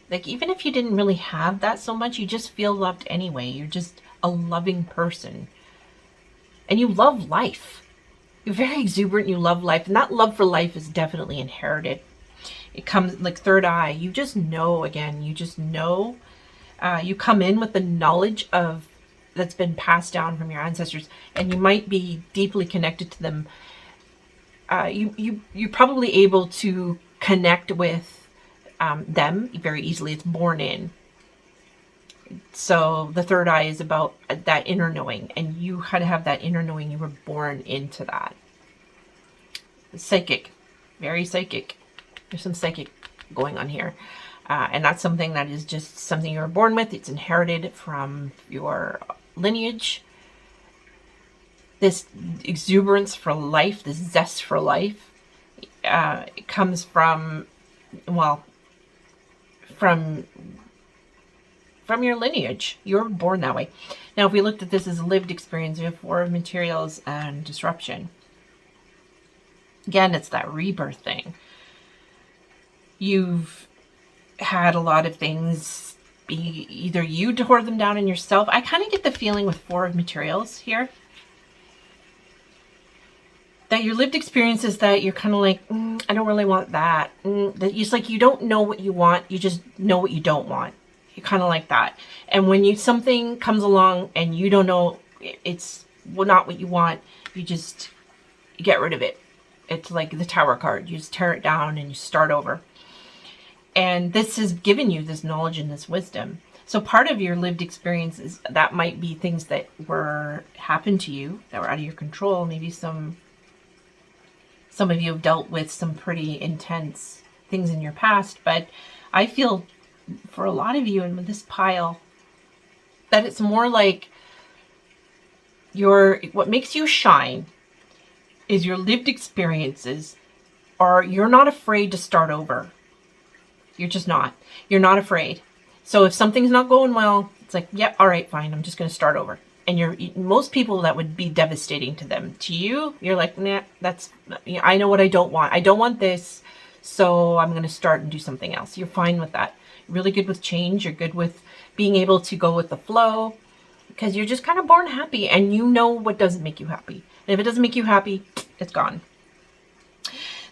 Like, even if you didn't really have that so much, you just feel loved anyway. You're just a loving person. And you love life. You're very exuberant, you love life. And that love for life is definitely inherited. It comes like third eye. You just know, again, you just know. You come in with the knowledge of that's been passed down from your ancestors, and you might be deeply connected to them. You're probably able to connect with them very easily. It's born in. So the third eye is about that inner knowing, and you had to have that inner knowing. You were born into that. Psychic, very psychic. There's some psychic going on here. And that's something that is just something you were born with. It's inherited from your lineage. This exuberance for life, this zest for life, it comes from, well, from your lineage. You were born that way. Now, if we looked at this as a lived experience, we have Four of Materials and Disruption. Again, it's that rebirth thing. You've had a lot of things be either you tore them down in yourself. I kind of get the feeling with Four of Materials here that your lived experience is that you're kind of like, I don't really want that. That it's like you don't know what you want. You just know what you don't want. You're kind of like that. And when something comes along and you don't know it's not what you want, you just get rid of it. It's like the Tower card. You just tear it down and you start over. And this has given you this knowledge and this wisdom. So part of your lived experiences, that might be things that happened to you that were out of your control. Maybe some of you have dealt with some pretty intense things in your past. But I feel for a lot of you in this pile that it's more like what makes you shine is your lived experiences, or you're not afraid to start over. You're just not. You're not afraid. So if something's not going well, it's like, yep, all right, fine. I'm just going to start over. And most people, that would be devastating to them. To you, you're like, nah, I know what I don't want. I don't want this. So I'm going to start and do something else. You're fine with that. You're really good with change. You're good with being able to go with the flow because you're just kind of born happy and you know what doesn't make you happy. And if it doesn't make you happy, it's gone.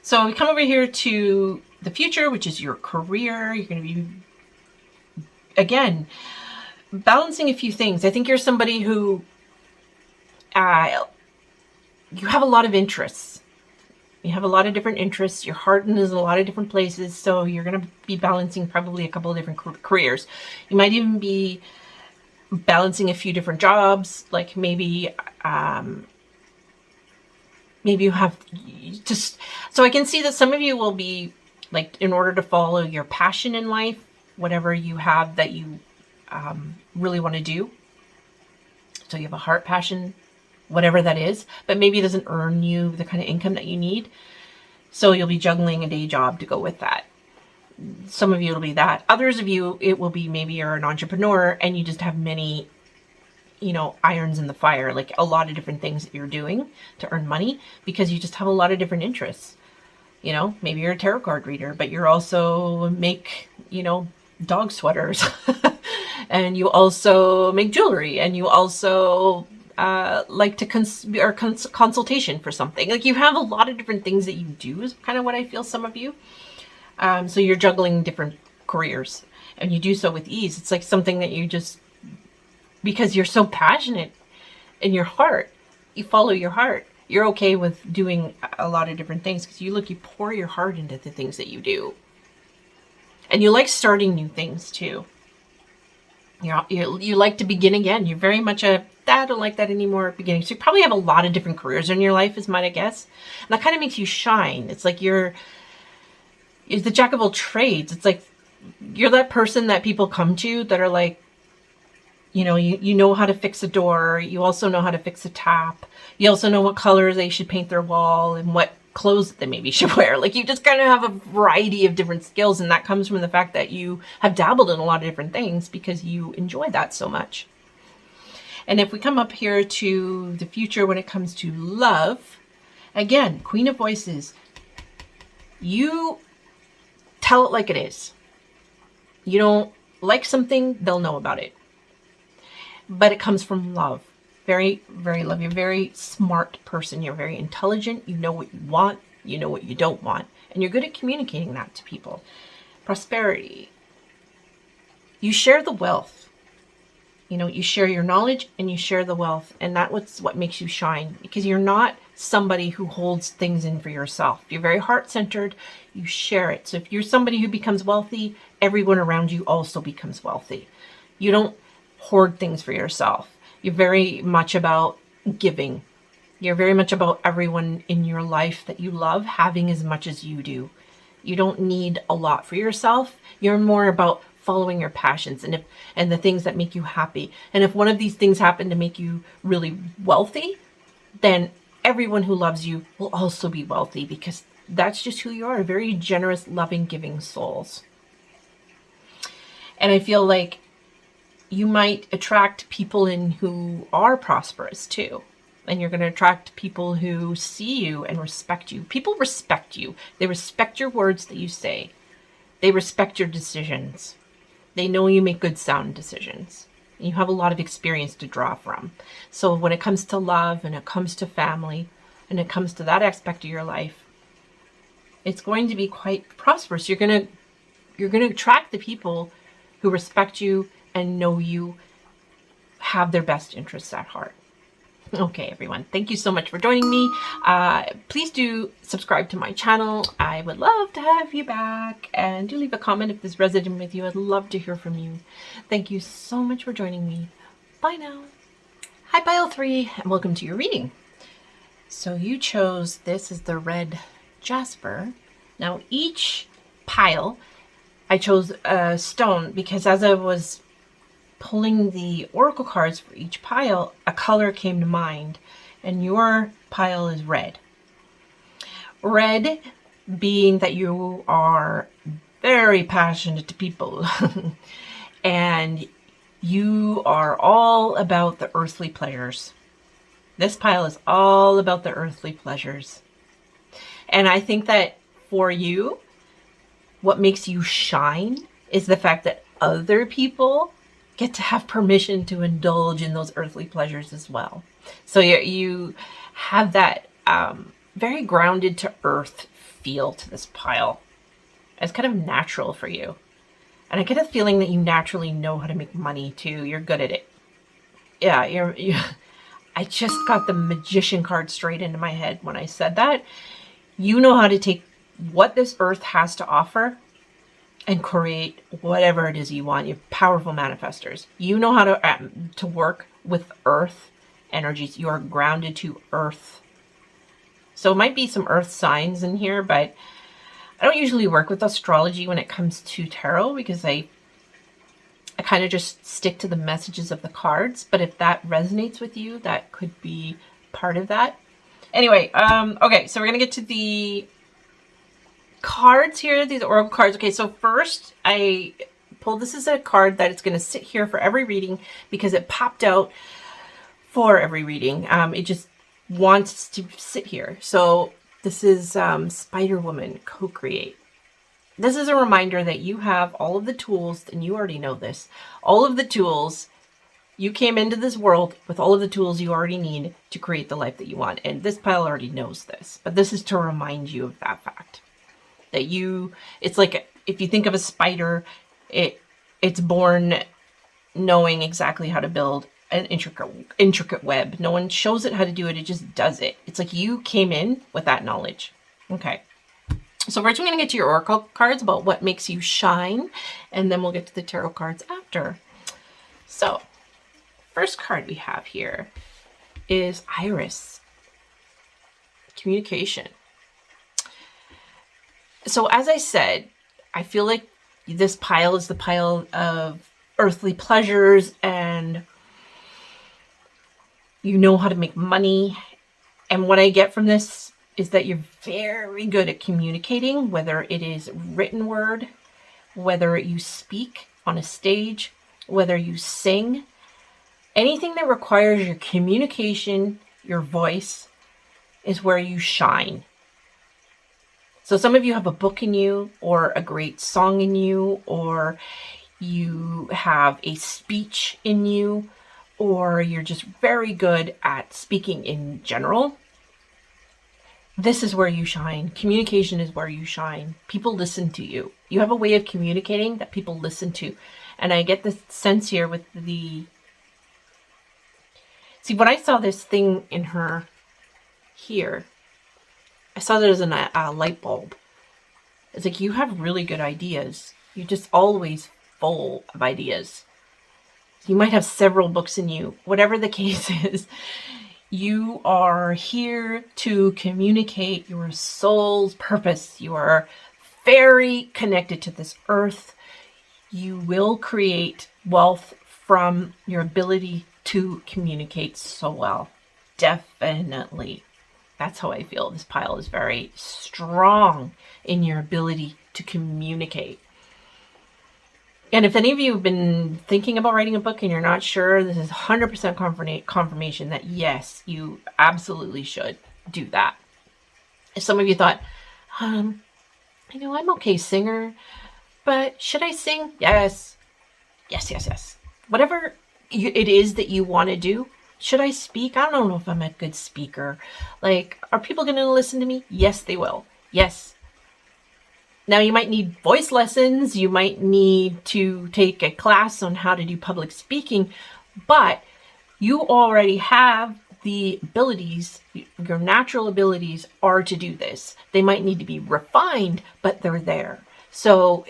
So we come over here to the future, which is your career. You're going to be, again, balancing a few things. I think you're somebody who, you have a lot of interests. You have a lot of different interests. Your heart is in a lot of different places. So you're going to be balancing probably a couple of different careers. You might even be balancing a few different jobs. Like maybe you have just, so I can see that some of you will be like, in order to follow your passion in life, whatever you have that you really want to do. So you have a heart passion, whatever that is, but maybe it doesn't earn you the kind of income that you need. So you'll be juggling a day job to go with that. Some of you it'll be that. Others of you, it will be maybe you're an entrepreneur and you just have many, irons in the fire, like a lot of different things that you're doing to earn money because you just have a lot of different interests. Maybe you're a tarot card reader, but you're also make, dog sweaters and you also make jewelry and you also like to consultation for something. Like you have a lot of different things that you do is kind of what I feel some of you. So you're juggling different careers and you do so with ease. It's like something that you just, because you're so passionate in your heart, you follow your heart. You're okay with doing a lot of different things because you pour your heart into the things that you do. And you like starting new things too. You like to begin again. You're very much I don't like that anymore at beginning. So you probably have a lot of different careers in your life is my guess. And that kind of makes you shine. It's like you're the jack of all trades. It's like you're that person that people come to that are like, you know how to fix a door. You also know how to fix a tap. You also know what color they should paint their wall and what clothes that they maybe should wear. Like, you just kind of have a variety of different skills, and that comes from the fact that you have dabbled in a lot of different things because you enjoy that so much. And if we come up here to the future when it comes to love, again, Queen of Voices, you tell it like it is. You don't like something, they'll know about it. But it comes from love. Very, very love. You're a very smart person. You're very intelligent. You know what you want. You know what you don't want. And you're good at communicating that to people. Prosperity. You share the wealth. You know, you share your knowledge and you share the wealth. And that's what makes you shine. Because you're not somebody who holds things in for yourself. You're very heart-centered. You share it. So if you're somebody who becomes wealthy, everyone around you also becomes wealthy. You don't hoard things for yourself. You're very much about giving. You're very much about everyone in your life that you love having as much as you do. You don't need a lot for yourself. You're more about following your passions and the things that make you happy. And if one of these things happen to make you really wealthy, then everyone who loves you will also be wealthy, because that's just who you are. Very generous, loving, giving souls. And I feel like you might attract people in who are prosperous too. And you're going to attract people who see you and respect you. People respect you. They respect your words that you say. They respect your decisions. They know you make good, sound decisions. And you have a lot of experience to draw from. So when it comes to love and it comes to family and it comes to that aspect of your life, it's going to be quite prosperous. You're going to attract the people who respect you and know you have their best interests at heart. Okay, everyone. Thank you so much for joining me. Please do subscribe to my channel. I would love to have you back. And do leave a comment if this resonated with you. I'd love to hear from you. Thank you so much for joining me. Bye now. Hi, Pile 3, and welcome to your reading. So you chose this as the red jasper. Now each pile, I chose a stone because as I was pulling the oracle cards for each pile, a color came to mind, and your pile is red. Red being that you are very passionate to people and you are all about the earthly pleasures. This pile is all about the earthly pleasures. And I think that for you, what makes you shine is the fact that other people get to have permission to indulge in those earthly pleasures as well. So you have that very grounded to earth feel to this pile. It's kind of natural for you. And I get a feeling that you naturally know how to make money too. You're good at it. Yeah, I just got the magician card straight into my head when I said that. You know how to take what this earth has to offer and create whatever it is you want. You're powerful manifestors. You know how to work with earth energies. You are grounded to earth. So it might be some earth signs in here, but I don't usually work with astrology when it comes to tarot because I kind of just stick to the messages of the cards. But if that resonates with you, that could be part of that. Anyway, okay, so we're going to get to the cards here, these oracle cards. Okay, so first I pulled, this is a card that it's going to sit here for every reading because it popped out for every reading. It just wants to sit here. So this is Spider Woman Co-Create. This is a reminder that you have all of the tools, and you already know this, all of the tools. You came into this world with all of the tools you already need to create the life that you want. And this pile already knows this, but this is to remind you of that fact. That it's like, if you think of a spider, it's born knowing exactly how to build an intricate web. No one shows it how to do it. It just does it. It's like you came in with that knowledge. Okay. So first we're going to get to your oracle cards about what makes you shine, and then we'll get to the tarot cards after. So first card we have here is Iris. Communication. So as I said, I feel like this pile is the pile of earthly pleasures, and you know how to make money. And what I get from this is that you're very good at communicating, whether it is written word, whether you speak on a stage, whether you sing, anything that requires your communication, your voice, is where you shine. So some of you have a book in you, or a great song in you, or you have a speech in you, or you're just very good at speaking in general. This is where you shine. Communication is where you shine. People listen to you. You have a way of communicating that people listen to. And I get this sense here with the... See, when I saw this thing in her here, I saw that as a light bulb. It's like, you have really good ideas. You're just always full of ideas. You might have several books in you. Whatever the case is, you are here to communicate your soul's purpose. You are very connected to this earth. You will create wealth from your ability to communicate so well. Definitely. That's how I feel. This pile is very strong in your ability to communicate. And if any of you have been thinking about writing a book and you're not sure, this is 100% confirmation that yes, you absolutely should do that. If some of you thought, I'm okay singer, but should I sing? Yes. Yes. Whatever it is that you want to do. Should I speak? I don't know if I'm a good speaker. Like, are people going to listen to me? Yes, they will. Yes. Now, you might need voice lessons. You might need to take a class on how to do public speaking, but you already have the abilities. Your natural abilities are to do this. They might need to be refined, but they're there. So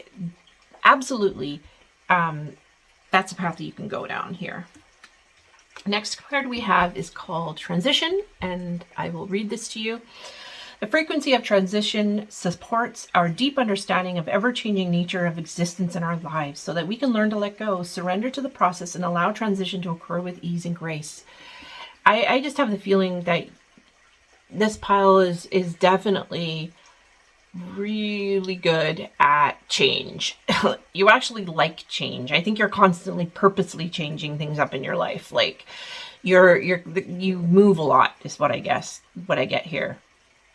absolutely, that's a path that you can go down here. Next card we have is called Transition, and I will read this to you. The frequency of transition supports our deep understanding of ever-changing nature of existence in our lives so that we can learn to let go, surrender to the process, and allow transition to occur with ease and grace. I just have the feeling that this pile is definitely really good at change. You actually like change. I think you're constantly purposely changing things up in your life. Like you move a lot is what I get here.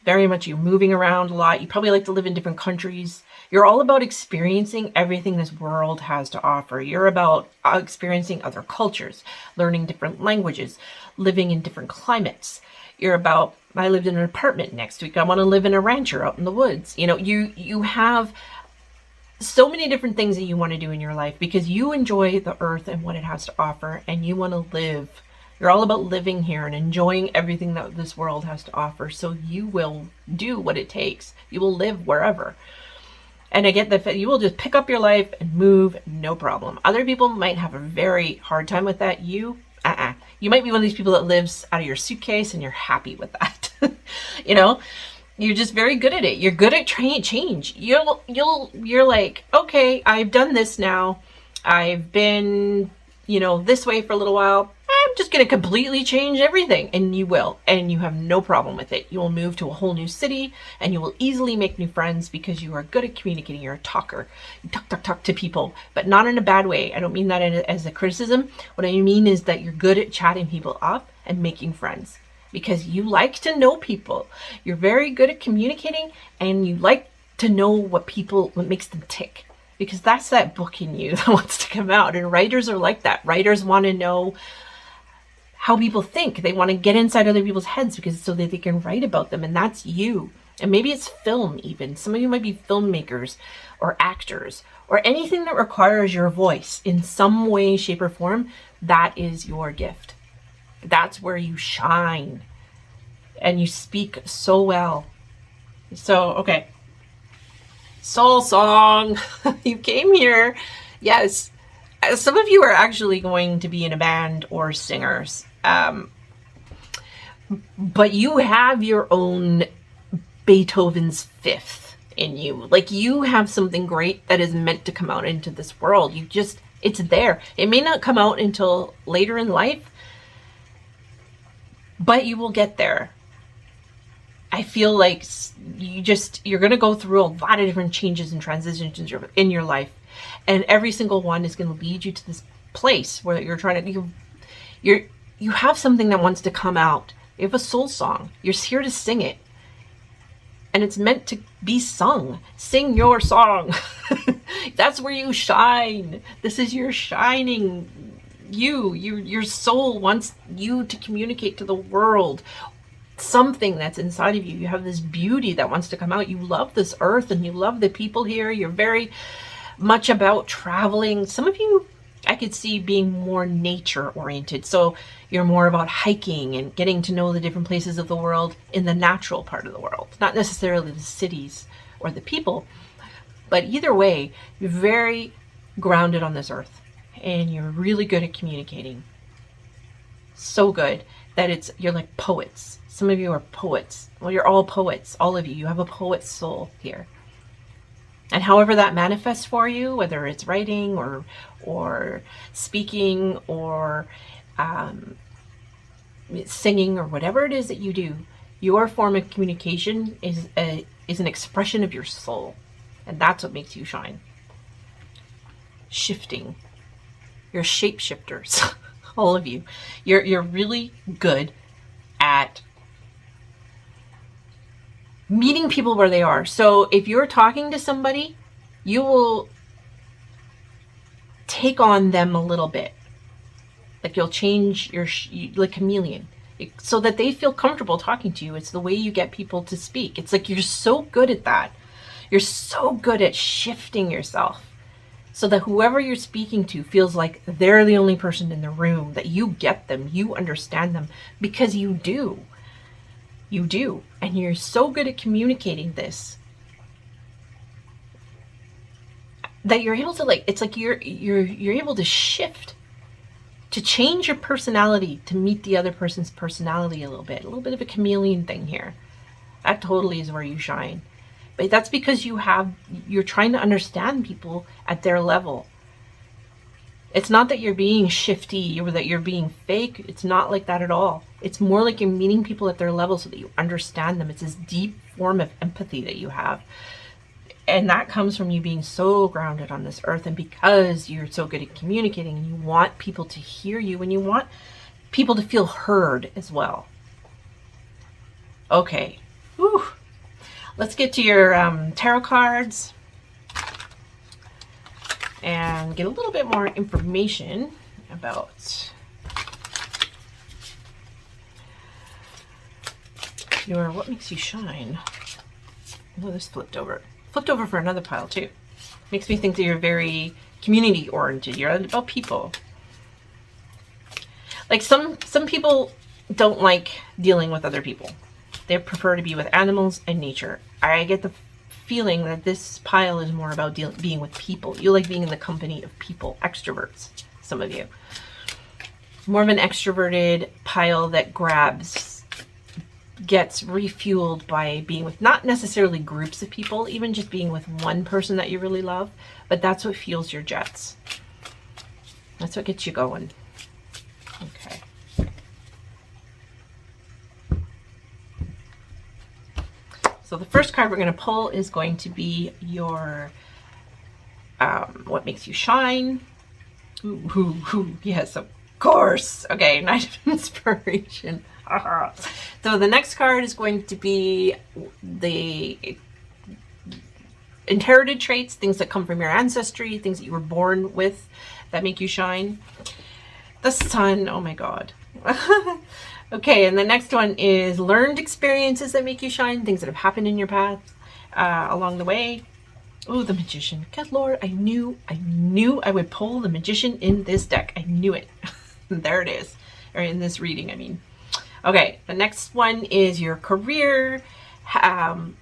Very much you're moving around a lot. You probably like to live in different countries. You're all about experiencing everything this world has to offer. You're about experiencing other cultures, learning different languages, living in different climates. You're about, I lived in an apartment next week. I want to live in a rancher out in the woods. You have so many different things that you want to do in your life because you enjoy the earth and what it has to offer, and you want to live. You're all about living here and enjoying everything that this world has to offer. So you will do what it takes. You will live wherever. And I get that you will just pick up your life and move, no problem. Other people might have a very hard time with that. You might be one of these people that lives out of your suitcase and you're happy with that. You're just very good at it. You're good at change. You're like, okay, I've done this now. I've been, this way for a little while. I'm just going to completely change everything. And you will. And you have no problem with it. You will move to a whole new city and you will easily make new friends because you are good at communicating. You're a talker. You talk to people, but not in a bad way. I don't mean that as a criticism. What I mean is that you're good at chatting people up and making friends because you like to know people. You're very good at communicating and you like to know what makes them tick. Because that's that book in you that wants to come out. And writers are like that. Writers want to know how people think. They want to get inside other people's heads so that they can write about them. And that's you. And maybe it's film even. Some of you might be filmmakers or actors or anything that requires your voice in some way, shape, or form. That is your gift. That's where you shine. And you speak so well. So, okay. Soul song. You came here. Yes. Some of you are actually going to be in a band or singers. But you have your own Beethoven's Fifth in you. Like you have something great that is meant to come out into this world. It's there. It may not come out until later in life, but you will get there. I feel like you're going to go through a lot of different changes and transitions in your life. And every single one is going to lead you to this place where you're trying to, you have something that wants to come out. You have a soul song. You're here to sing it. And it's meant to be sung. Sing your song. That's where you shine. This is your shining. Your soul wants you to communicate to the world something that's inside of you. You have this beauty that wants to come out. You love this earth and you love the people here. You're very much about traveling. Some of you, I could see being more nature oriented. So you're more about hiking and getting to know the different places of the world in the natural part of the world, not necessarily the cities or the people. But either way, you're very grounded on this earth and you're really good at communicating. So good that you're like poets. Some of you are poets. Well, you're all poets, all of you. You have a poet's soul here. And however that manifests for you, whether it's writing or speaking or singing or whatever it is that you do, your form of communication is an expression of your soul. And that's what makes you shine. Shifting. You're shapeshifters. All of you. You're really good at meeting people where they are. So if you're talking to somebody, you will take on them a little bit. Like you'll change like chameleon, so that they feel comfortable talking to you. It's the way you get people to speak. It's like you're so good at that. You're so good at shifting yourself so that whoever you're speaking to feels like they're the only person in the room, that you get them, you understand them, because you do. You do. And you're so good at communicating this that you're able to it's like you're able to shift, to change your personality to meet the other person's personality a little bit of a chameleon thing here. That totally is where you shine. But that's because you're trying to understand people at their level. It's not that you're being shifty or that you're being fake. It's not like that at all. It's more like you're meeting people at their level so that you understand them. It's this deep form of empathy that you have. And that comes from you being so grounded on this earth, and because you're so good at communicating and you want people to hear you and you want people to feel heard as well. Okay. Whew. Let's get to your tarot cards and get a little bit more information about your what makes you shine. Oh, this flipped over. Flipped over for another pile too. Makes me think that you're very community oriented. You're about people. Like some people don't like dealing with other people. They prefer to be with animals and nature. I get the feeling that this pile is more about being with people. You like being in the company of people, extroverts, some of you. More of an extroverted pile that gets refueled by being with not necessarily groups of people, even just being with one person that you really love, but that's what fuels your jets. That's what gets you going. Okay. So the first card we're going to pull is going to be your what makes you shine. Ooh, yes, of course. Okay, Knight of Inspiration. So the next card is going to be the inherited traits, things that come from your ancestry, things that you were born with that make you shine. The Sun, oh my God. Okay, and the next one is learned experiences that make you shine, things that have happened in your path along the way. Oh, the Magician. Good Lord, I knew I would pull the Magician in this deck. I knew it. There it is. Or in this reading, I mean. Okay, the next one is your career, how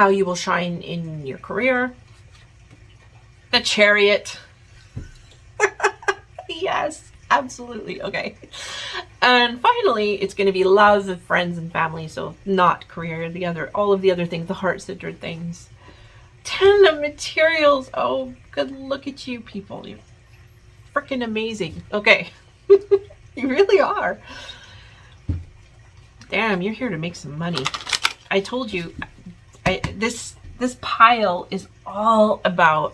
you will shine in your career. The Chariot. Yes, absolutely. Okay. And finally, it's going to be love of friends and family, so not career, all of the other things, the heart-centered things. 10 of materials. Oh, good look at you people. You're freaking amazing. Okay. You really are. Damn, you're here to make some money. I told you, this pile is all about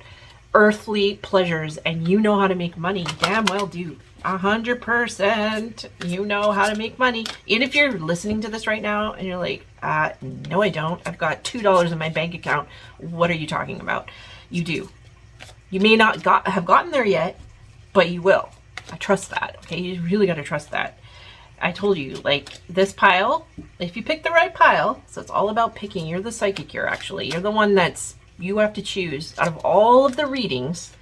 earthly pleasures, and you know how to make money. Damn well do. 100%. You know how to make money. And if you're listening to this right now and you're like, no, I don't. I've got $2 in my bank account. What are you talking about? You do. You may not have gotten there yet, but you will. I trust that. Okay, you really got to trust that. I told you, like, this pile, if you pick the right pile, so it's all about picking. You're the psychic here, actually. You're the one you have to choose. Out of all of the readings,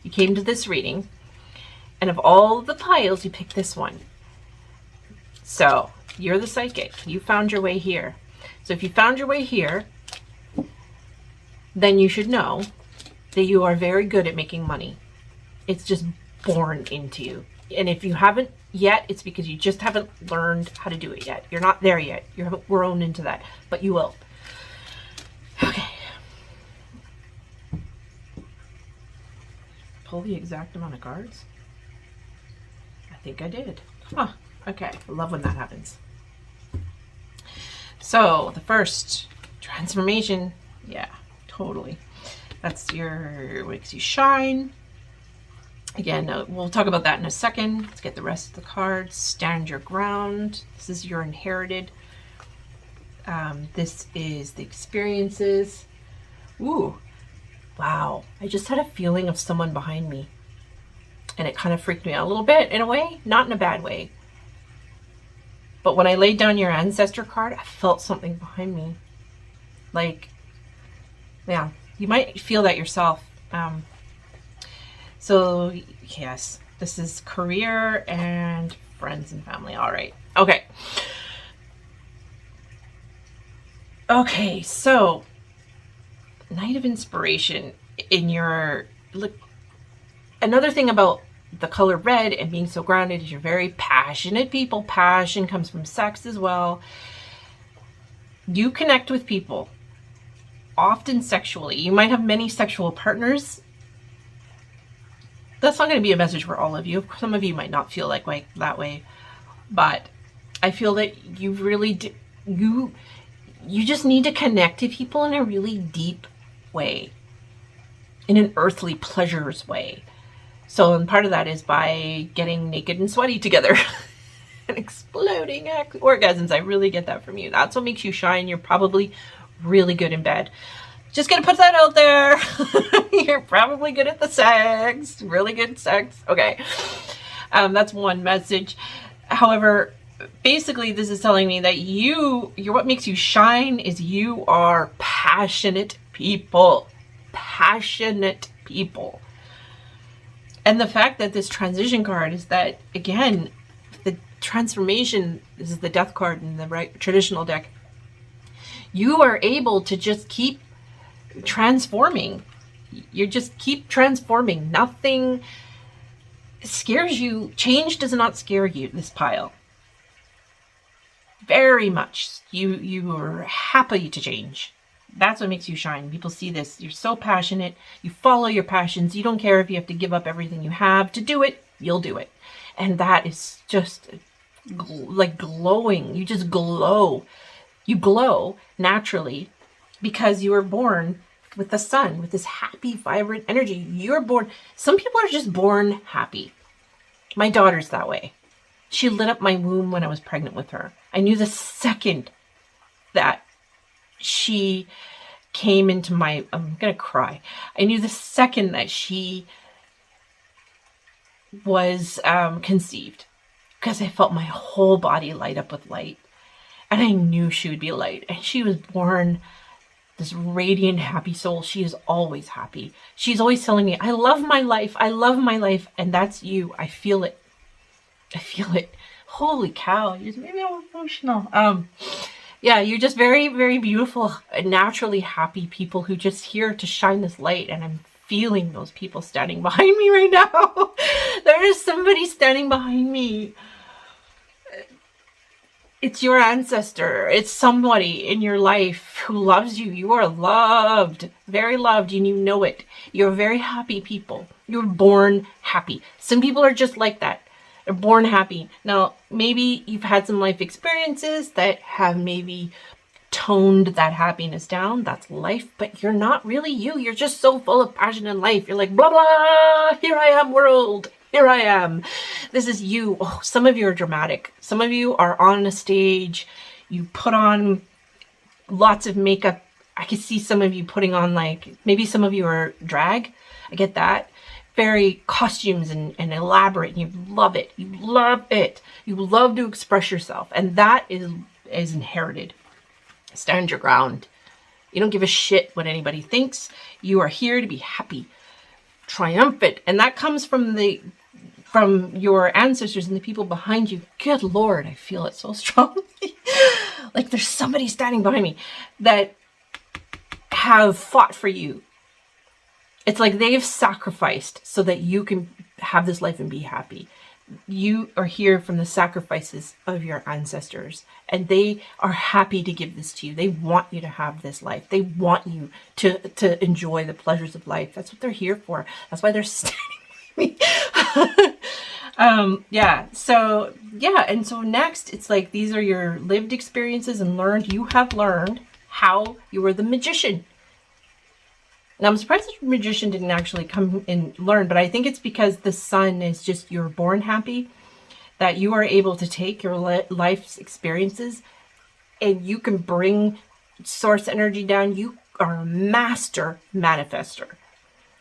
you came to this reading, and of all of the piles, you picked this one. So, you're the psychic. You found your way here. So if you found your way here, then you should know that you are very good at making money. It's just born into you. And if you haven't yet, it's because you just haven't learned how to do it yet. You're not there yet. You haven't grown into that, but you will. Okay. Pull the exact amount of cards? I think I did. Huh. Okay. I love when that happens. So, the first, transformation. Yeah, totally. That's your, makes you shine. Again, we'll talk about that in a second. Let's get the rest of the cards. Stand your ground. This is your inherited. This is the experiences. Ooh, wow. I just had a feeling of someone behind me. And it kind of freaked me out a little bit in a way, not in a bad way. But when I laid down your ancestor card, I felt something behind me. Like, yeah, you might feel that yourself. So, yes, this is career and friends and family. All right. Okay. Okay, so Night of Inspiration in your look. Another thing about the color red and being so grounded is you're very passionate people. Passion comes from sex as well. You connect with people, often sexually. You might have many sexual partners. That's not going to be a message for all of you. Some of you might not feel like that way, but I feel that you really you just need to connect to people in a really deep way, in an earthly pleasures way. So, and part of that is by getting naked and sweaty together and exploding orgasms. I really get that from you. That's what makes you shine. You're probably really good in bed. Just gonna put that out there. You're probably good at the sex. Really good sex. Okay. That's one message. However, basically this is telling me that you're what makes you shine is you are passionate people. Passionate people. And the fact that this transition card is that, again, the transformation, this is the death card in the right traditional deck. You are able to just keep transforming. You just keep transforming. Nothing scares you. Change does not scare you, this pile. Very much. You are happy to change. That's what makes you shine. People see this. You're so passionate. You follow your passions. You don't care if you have to give up everything you have to do it. You'll do it. And that is just like glowing. You just glow. You glow naturally because you were born with the sun, with this happy, vibrant energy. You're born. Some people are just born happy. My daughter's that way. She lit up my womb when I was pregnant with her. I knew the second that she came into my, I'm going to cry. I knew the second that she was conceived because I felt my whole body light up with light. And I knew she would be light. And she was born this radiant, happy soul. She is always happy. She's always telling me, I love my life. I love my life. And that's you. I feel it. I feel it. Holy cow. You just made me emotional. Yeah, you're just very, very beautiful, naturally happy people who just here to shine this light. And I'm feeling those people standing behind me right now. There is somebody standing behind me. It's your ancestor. It's somebody in your life who loves you. You are loved, very loved, and you know it. You're very happy people. You're born happy. Some people are just like that. They're born happy. Now, maybe you've had some life experiences that have maybe toned that happiness down. That's life, but you're not really you. You're just so full of passion in life. You're like, blah, blah, here I am, world. Here I am. This is you. Oh, some of you are dramatic. Some of you are on a stage. You put on lots of makeup. I could see some of you putting on, like, maybe some of you are drag. I get that. Very costumes and elaborate. You love it. You love it. You love to express yourself. And that is inherited. Stand your ground. You don't give a shit what anybody thinks. You are here to be happy, triumphant. And that comes from your ancestors and the people behind you. Good Lord, I feel it so strongly. Like there's somebody standing behind me that have fought for you. It's like they've sacrificed so that you can have this life and be happy. You are here from the sacrifices of your ancestors, and they are happy to give this to you. They want you to have this life. They want you to enjoy the pleasures of life. That's what they're here for. That's why they're standing with me. And so next, it's like these are your lived experiences and you have learned how you were the magician. Now, I'm surprised the magician didn't actually come and learn, but I think it's because the sun is just, you're born happy, that you are able to take your life's experiences and you can bring source energy down. You are a master manifester.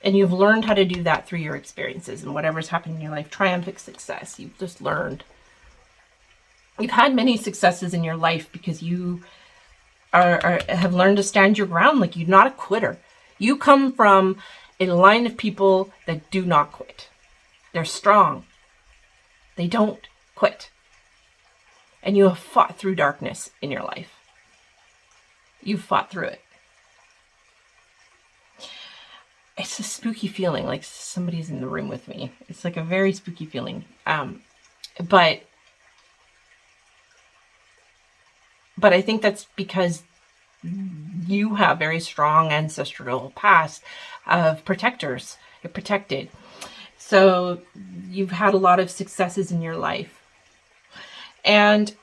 And you've learned how to do that through your experiences and whatever's happened in your life. Triumphant success. You've just learned. You've had many successes in your life because you have learned to stand your ground. Like, you're not a quitter. You come from a line of people that do not quit. They're strong. They don't quit. And you have fought through darkness in your life. You've fought through it. It's a spooky feeling, like somebody's in the room with me. It's like a very spooky feeling. But I think that's because you have very strong ancestral past of protectors. You're protected. So you've had a lot of successes in your life. And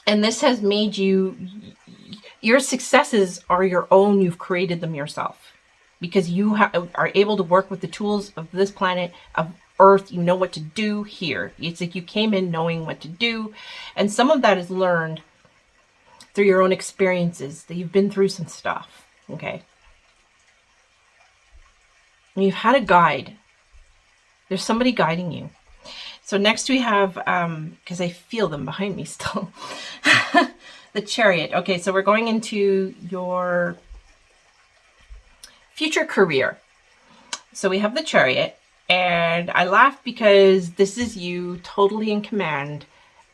this has made your successes are your own. You've created them yourself because you are able to work with the tools of this planet, of Earth. You know what to do here. It's like you came in knowing what to do. And some of that is learned through your own experiences, that you've been through some stuff, okay? And you've had a guide. There's somebody guiding you. So next we have, because I feel them behind me still, the Chariot. Okay, so we're going into your future career. So we have the Chariot, and I laugh because this is you totally in command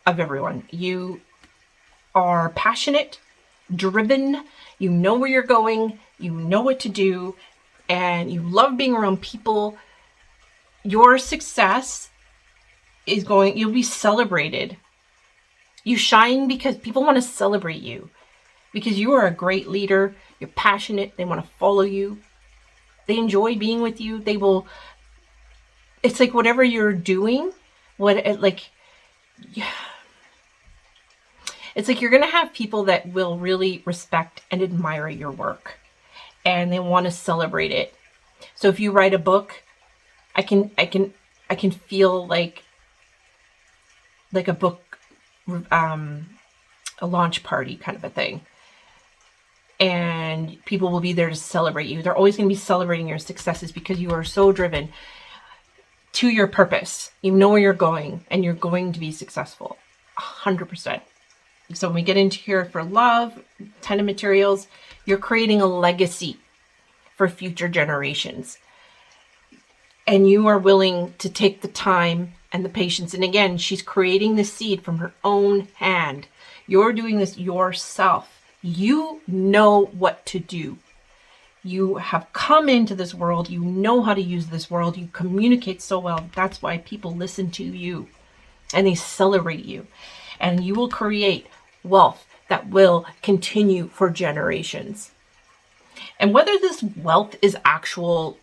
of everyone. You are passionate, driven, you know where you're going, you know what to do, and you love being around people. Your success is you'll be celebrated. You shine because people want to celebrate you, because you are a great leader. You're passionate. They want to follow you. They enjoy being with you. It's like whatever you're doing, it's like you're going to have people that will really respect and admire your work, and they want to celebrate it. So if you write a book, I can feel like a book, a launch party kind of a thing. And people will be there to celebrate you. They're always going to be celebrating your successes because you are so driven to your purpose. You know where you're going, and you're going to be successful 100%. So when we get into here for love, 10 of materials, you're creating a legacy for future generations. And you are willing to take the time and the patience. And again, she's creating the seed from her own hand. You're doing this yourself. You know what to do. You have come into this world. You know how to use this world. You communicate so well. That's why people listen to you and they celebrate you. And you will create wealth that will continue for generations. And whether this wealth is actual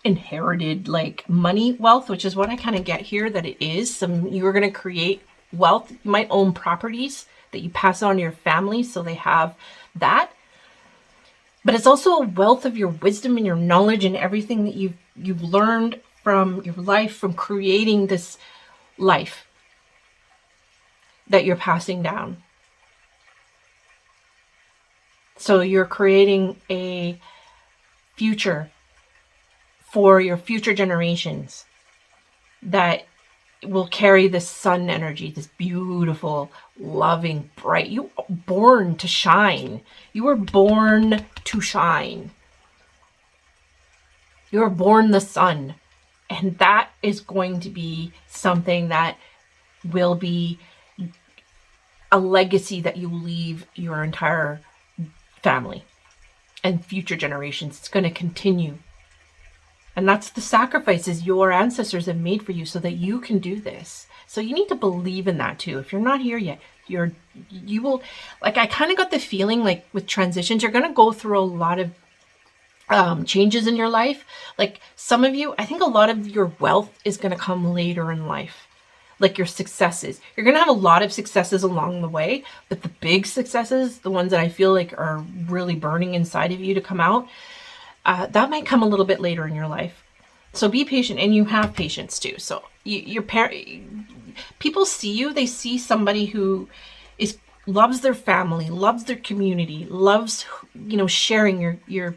inherited, like money wealth, which is what I kind of get here, that it is you're going to create wealth. You might own properties that you pass on to your family so they have that. But it's also a wealth of your wisdom and your knowledge and everything that you've learned from your life, from creating this life that you're passing down. So you're creating a future for your future generations that will carry this sun energy, this beautiful, loving, bright. You were born to shine. You were born to shine. You were born the sun. And that is going to be something that will be a legacy that you leave your entire family and future generations. It's going to continue. And that's the sacrifices your ancestors have made for you so that you can do this. So you need to believe in that too. If you're not here yet, you will, like, I kind of got the feeling like with transitions, you're going to go through a lot of changes in your life. Like some of you, I think a lot of your wealth is going to come later in life. Like your successes. You're going to have a lot of successes along the way, but the big successes, the ones that I feel like are really burning inside of you to come out, that might come a little bit later in your life. So be patient, and you have patience too. So people see you, they see somebody who loves their family, loves their community, loves, sharing. You're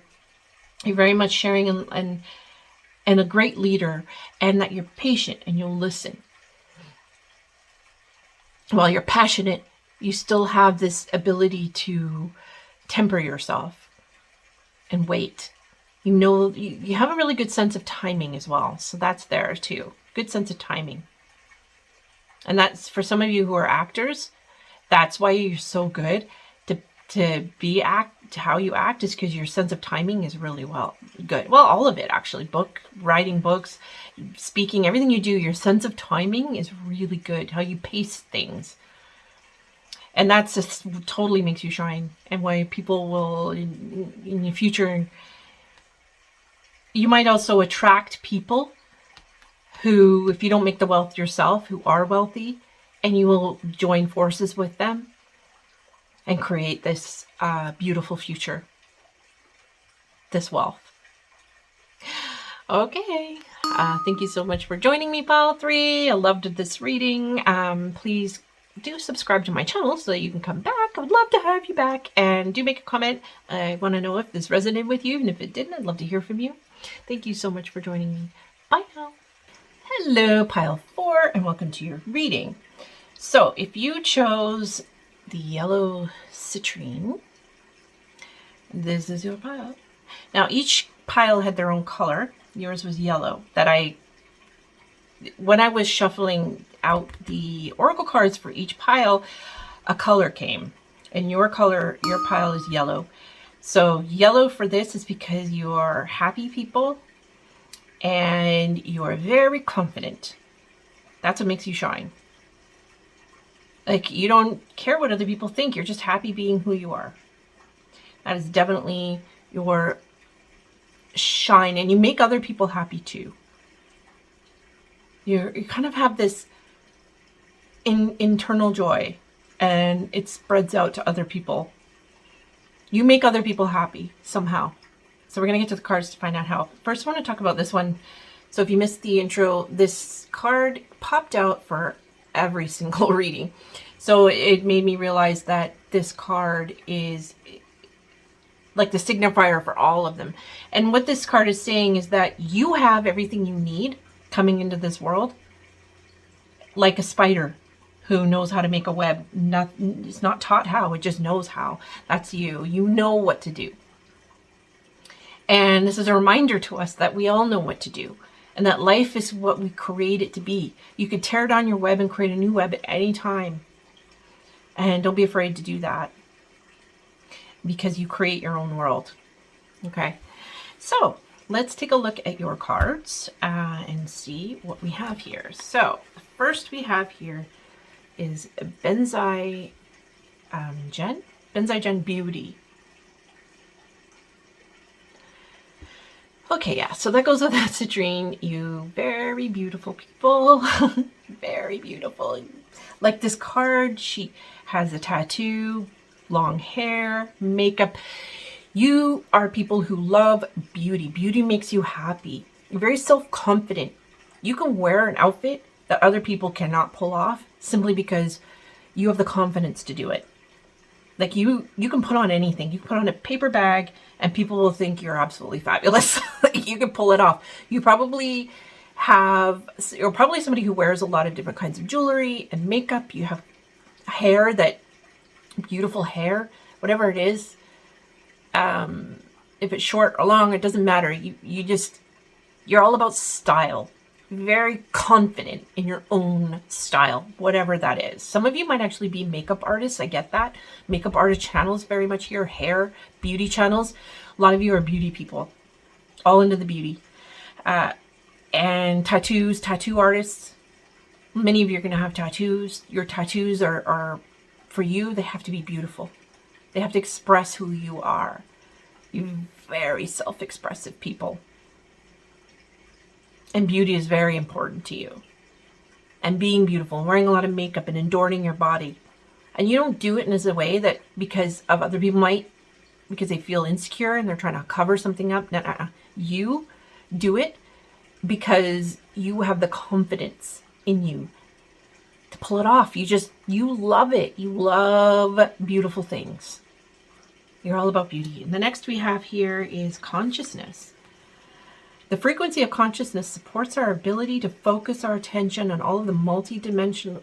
very much sharing and a great leader, and that you're patient and you'll listen. While you're passionate, you still have this ability to temper yourself and wait. You have a really good sense of timing as well. So that's there too. Good sense of timing. And that's for some of you who are actors, that's why you're so good to how you act, is because your sense of timing is really good. Well, all of it actually. Writing books, speaking, everything you do, your sense of timing is really good. How you pace things. And that's just totally makes you shine. And why people will in the future, you might also attract people who, if you don't make the wealth yourself, who are wealthy, and you will join forces with them and create this beautiful future, this wealth. Okay. Thank you so much for joining me, Pile 3. I loved this reading. Please do subscribe to my channel so that you can come back. I would love to have you back. And do make a comment. I want to know if this resonated with you. And if it didn't, I'd love to hear from you. Thank you so much for joining me. Bye now. Hello, Pile 4, and welcome to your reading. So if you chose the yellow citrine, this is your pile. Now each pile had their own color. Yours was yellow. When I was shuffling out the oracle cards for each pile, a color came. And your pile is yellow. So yellow for this is because you're happy people and you're very confident. That's what makes you shine. Like, you don't care what other people think. You're just happy being who you are. That is definitely your shine. And you make other people happy too. You kind of have this internal joy, and it spreads out to other people. You make other people happy somehow. So we're going to get to the cards to find out how. First, I want to talk about this one. So if you missed the intro, this card popped out for every single reading. So it made me realize that this card is like the signifier for all of them. And what this card is saying is that you have everything you need coming into this world. Like a spider who knows how to make a web. It's not taught how, it just knows how. That's you. You know what to do. And this is a reminder to us that we all know what to do. And that life is what we create it to be. You could tear down your web and create a new web at any time. And don't be afraid to do that. Because you create your own world. Okay. So let's take a look at your cards and see what we have here. So the first we have here is Benzaign Beauty. Okay, yeah, so that goes with that, Citrine. You very beautiful people. Very beautiful. Like this card, she has a tattoo, long hair, makeup. You are people who love beauty. Beauty makes you happy. You're very self-confident. You can wear an outfit that other people cannot pull off simply because you have the confidence to do it. Like you can put on anything. You can put on a paper bag and people will think you're absolutely fabulous. You can pull it off. You're probably somebody who wears a lot of different kinds of jewelry and makeup. You have hair, that beautiful hair, whatever it is. If it's short or long, it doesn't matter. You're all about style. Very confident in your own style, whatever that is. Some of you might actually be makeup artists. I get that. Makeup artist channels very much here. Hair, beauty channels. A lot of you are beauty people. All into the beauty. And tattoos, tattoo artists. Many of you are going to have tattoos. Your tattoos are, for you, they have to be beautiful. They have to express who you are. You're very self-expressive people. And beauty is very important to you. And being beautiful, wearing a lot of makeup and adorning your body. And you don't do it in a way that because of other people because they feel insecure and they're trying to cover something up. No. You do it because you have the confidence in you to pull it off. You love it. You love beautiful things. You're all about beauty. And the next we have here is consciousness. The frequency of consciousness supports our ability to focus our attention on all of the multi-dimensional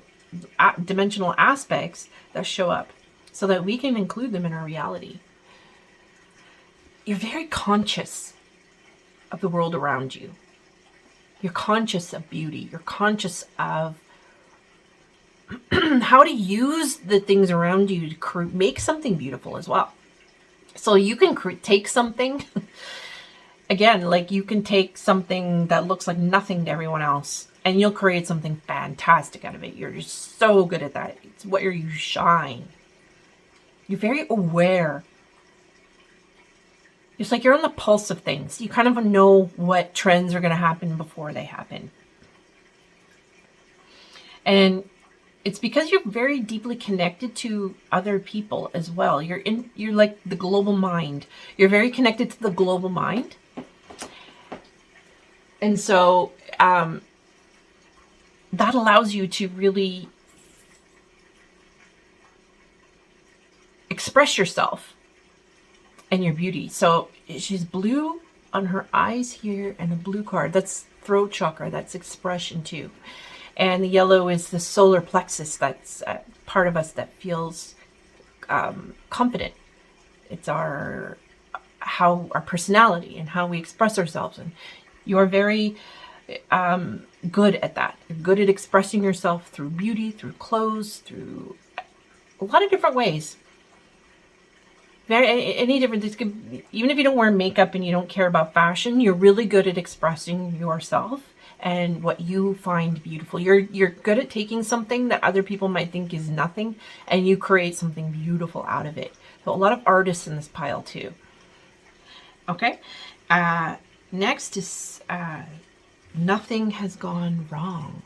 aspects that show up so that we can include them in our reality. You're very conscious of the world around you. You're conscious of beauty. You're conscious of how to use the things around you to make something beautiful as well. So you can take something... Again, like you can take something that looks like nothing to everyone else and you'll create something fantastic out of it. You're just so good at that. It's where you shine. You're very aware. It's like you're on the pulse of things. You kind of know what trends are going to happen before they happen. And it's because you're very deeply connected to other people as well. You're like the global mind. You're very connected to the global mind. And so that allows you to really express yourself and your beauty. So she's blue on her eyes here and a blue card. That's throat chakra. That's expression too. And the yellow is the solar plexus. That's part of us that feels confident. It's our personality and how we express ourselves. And you're very good at that. You're good at expressing yourself through beauty, through clothes, through a lot of different ways. Any different. Even if you don't wear makeup and you don't care about fashion, you're really good at expressing yourself and what you find beautiful. You're good at taking something that other people might think is nothing and you create something beautiful out of it. So a lot of artists in this pile too. Okay. Next is nothing has gone wrong.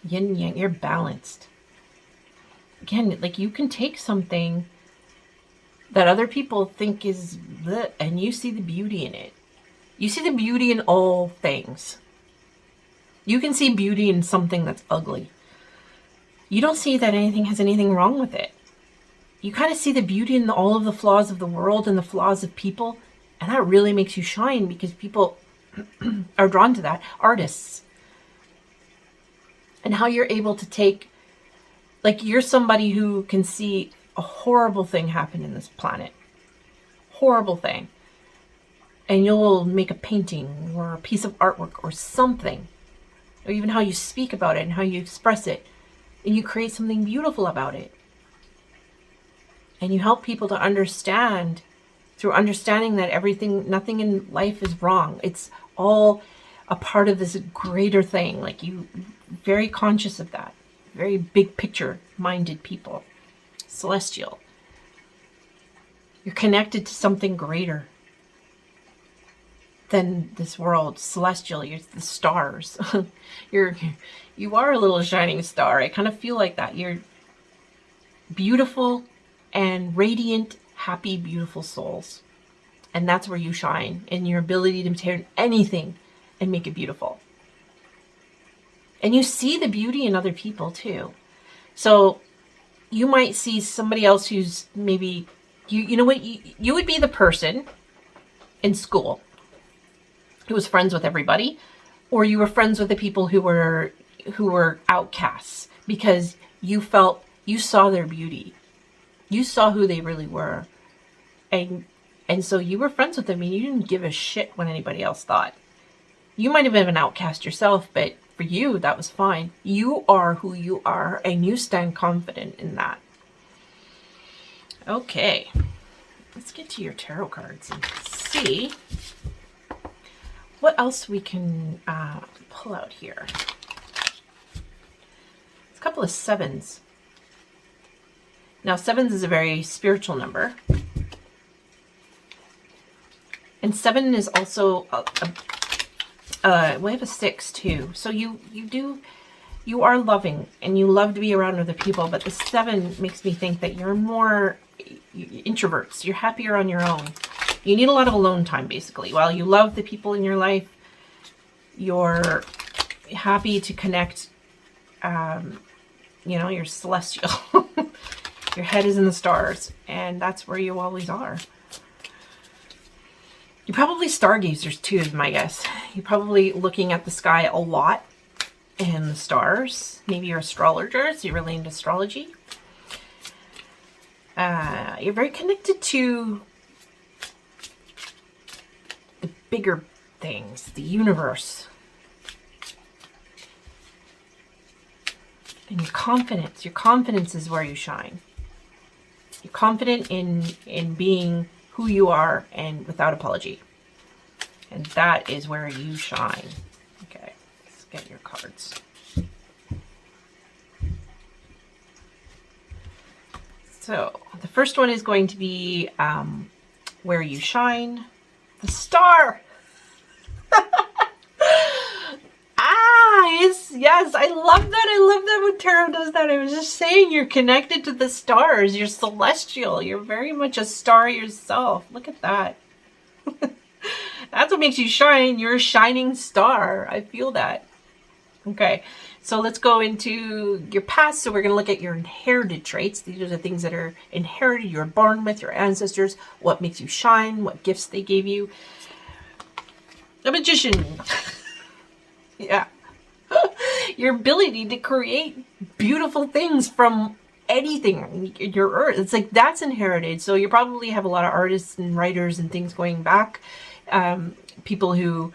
Yin yang, you're balanced. Again, like you can take something that other people think is bleh, and you see the beauty in it. You see the beauty in all things. You can see beauty in something that's ugly. You don't see that anything has anything wrong with it. You kind of see the beauty in all of the flaws of the world and the flaws of people. And that really makes you shine because people are drawn to that. Artists. And how you're able to take, like you're somebody who can see a horrible thing happen in this planet. Horrible thing. And you'll make a painting or a piece of artwork or something. Or even how you speak about it and how you express it. And you create something beautiful about it. And you help people to understand through understanding that nothing in life is wrong. It's all a part of this greater thing. Like you, very conscious of that. Very big picture minded people. Celestial. You're connected to something greater. than this world. Celestial, you're the stars. You are a little shining star. I kind of feel like that. You're beautiful and radiant, happy, beautiful souls. And that's where you shine, in your ability to turn anything and make it beautiful. And you see the beauty in other people too. So you might see somebody else who's maybe, you know what, you would be the person in school who was friends with everybody, or you were friends with the people who were outcasts because you felt, you saw their beauty. You saw who they really were. And so you were friends with them and you didn't give a shit what anybody else thought. You might have been an outcast yourself, but for you, that was fine. You are who you are and you stand confident in that. Okay, let's get to your tarot cards and see what else we can pull out here. It's a couple of sevens. Now, sevens is a very spiritual number. And 7 is also we have a 6 too. So you are loving and you love to be around other people, but the 7 makes me think that you're more introverts. You're happier on your own. You need a lot of alone time, basically. While you love the people in your life, you're happy to connect. You're celestial. Your head is in the stars, and that's where you always are. You're probably stargazers too, is my guess. You're probably looking at the sky a lot and the stars. Maybe you're astrologers. You're really into astrology. You're very connected to the bigger things, the universe. And your confidence is where you shine. You're confident in being who you are and without apology. And that is where you shine. Okay, let's get your cards. So the first one is going to be where you shine. The star. Yes, I love that. I love that when tarot does that. I was just saying, you're connected to the stars. You're celestial. You're very much a star yourself. Look at that. That's what makes you shine. You're a shining star. I feel that. Okay, so let's go into your past. So we're going to look at your inherited traits. These are the things that are inherited. You're born with your ancestors. What makes you shine. What gifts they gave you. The magician. Yeah. Your ability to create beautiful things from anything, your earth. It's like that's inherited. So you probably have a lot of artists and writers and things going back. People who,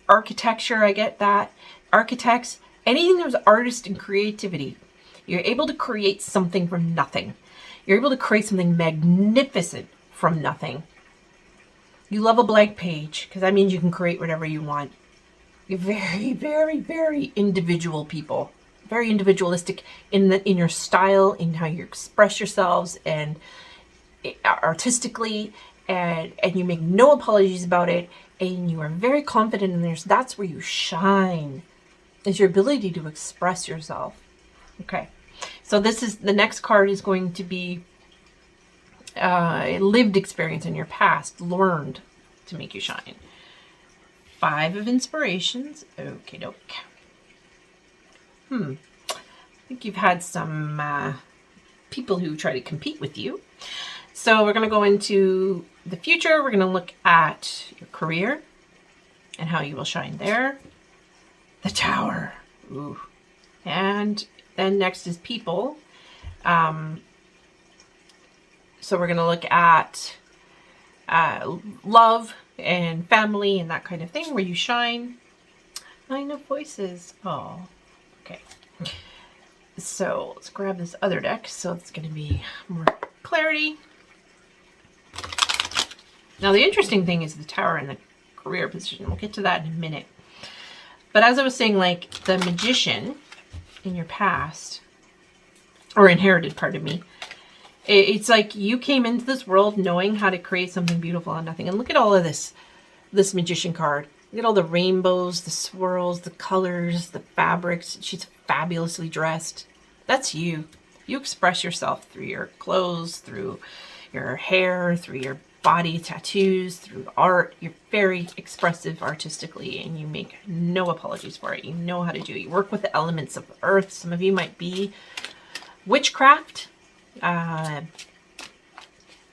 architecture, I get that. Architects, anything that was artist and creativity. You're able to create something from nothing. You're able to create something magnificent from nothing. You love a blank page because that means you can create whatever you want. You're very, very, very individual people. Very individualistic in your style, in how you express yourselves, and artistically, and you make no apologies about it, and you are very confident in this. That's where you shine, is your ability to express yourself. Okay, so the next card is going to be a lived experience in your past, learned to make you shine. 5 of inspirations. Okay, doke. I think you've had some people who try to compete with you. So we're going to go into the future. We're going to look at your career and how you will shine there. The Tower. Ooh. And then next is people. So we're going to look at love and family and that kind of thing, where you shine. 9 of voices. Oh, okay. So let's grab this other deck. So it's going to be more clarity. Now the interesting thing is the Tower and the career position. We'll get to that in a minute. But as I was saying, like the magician in your past, or inherited, pardon me, It's like you came into this world knowing how to create something beautiful out of nothing. And look at all of this magician card. Look at all the rainbows, the swirls, the colors, the fabrics. She's fabulously dressed. That's you. You express yourself through your clothes, through your hair, through your body tattoos, through art. You're very expressive artistically, and you make no apologies for it. You know how to do it. You work with the elements of the earth. Some of you might be witchcraft,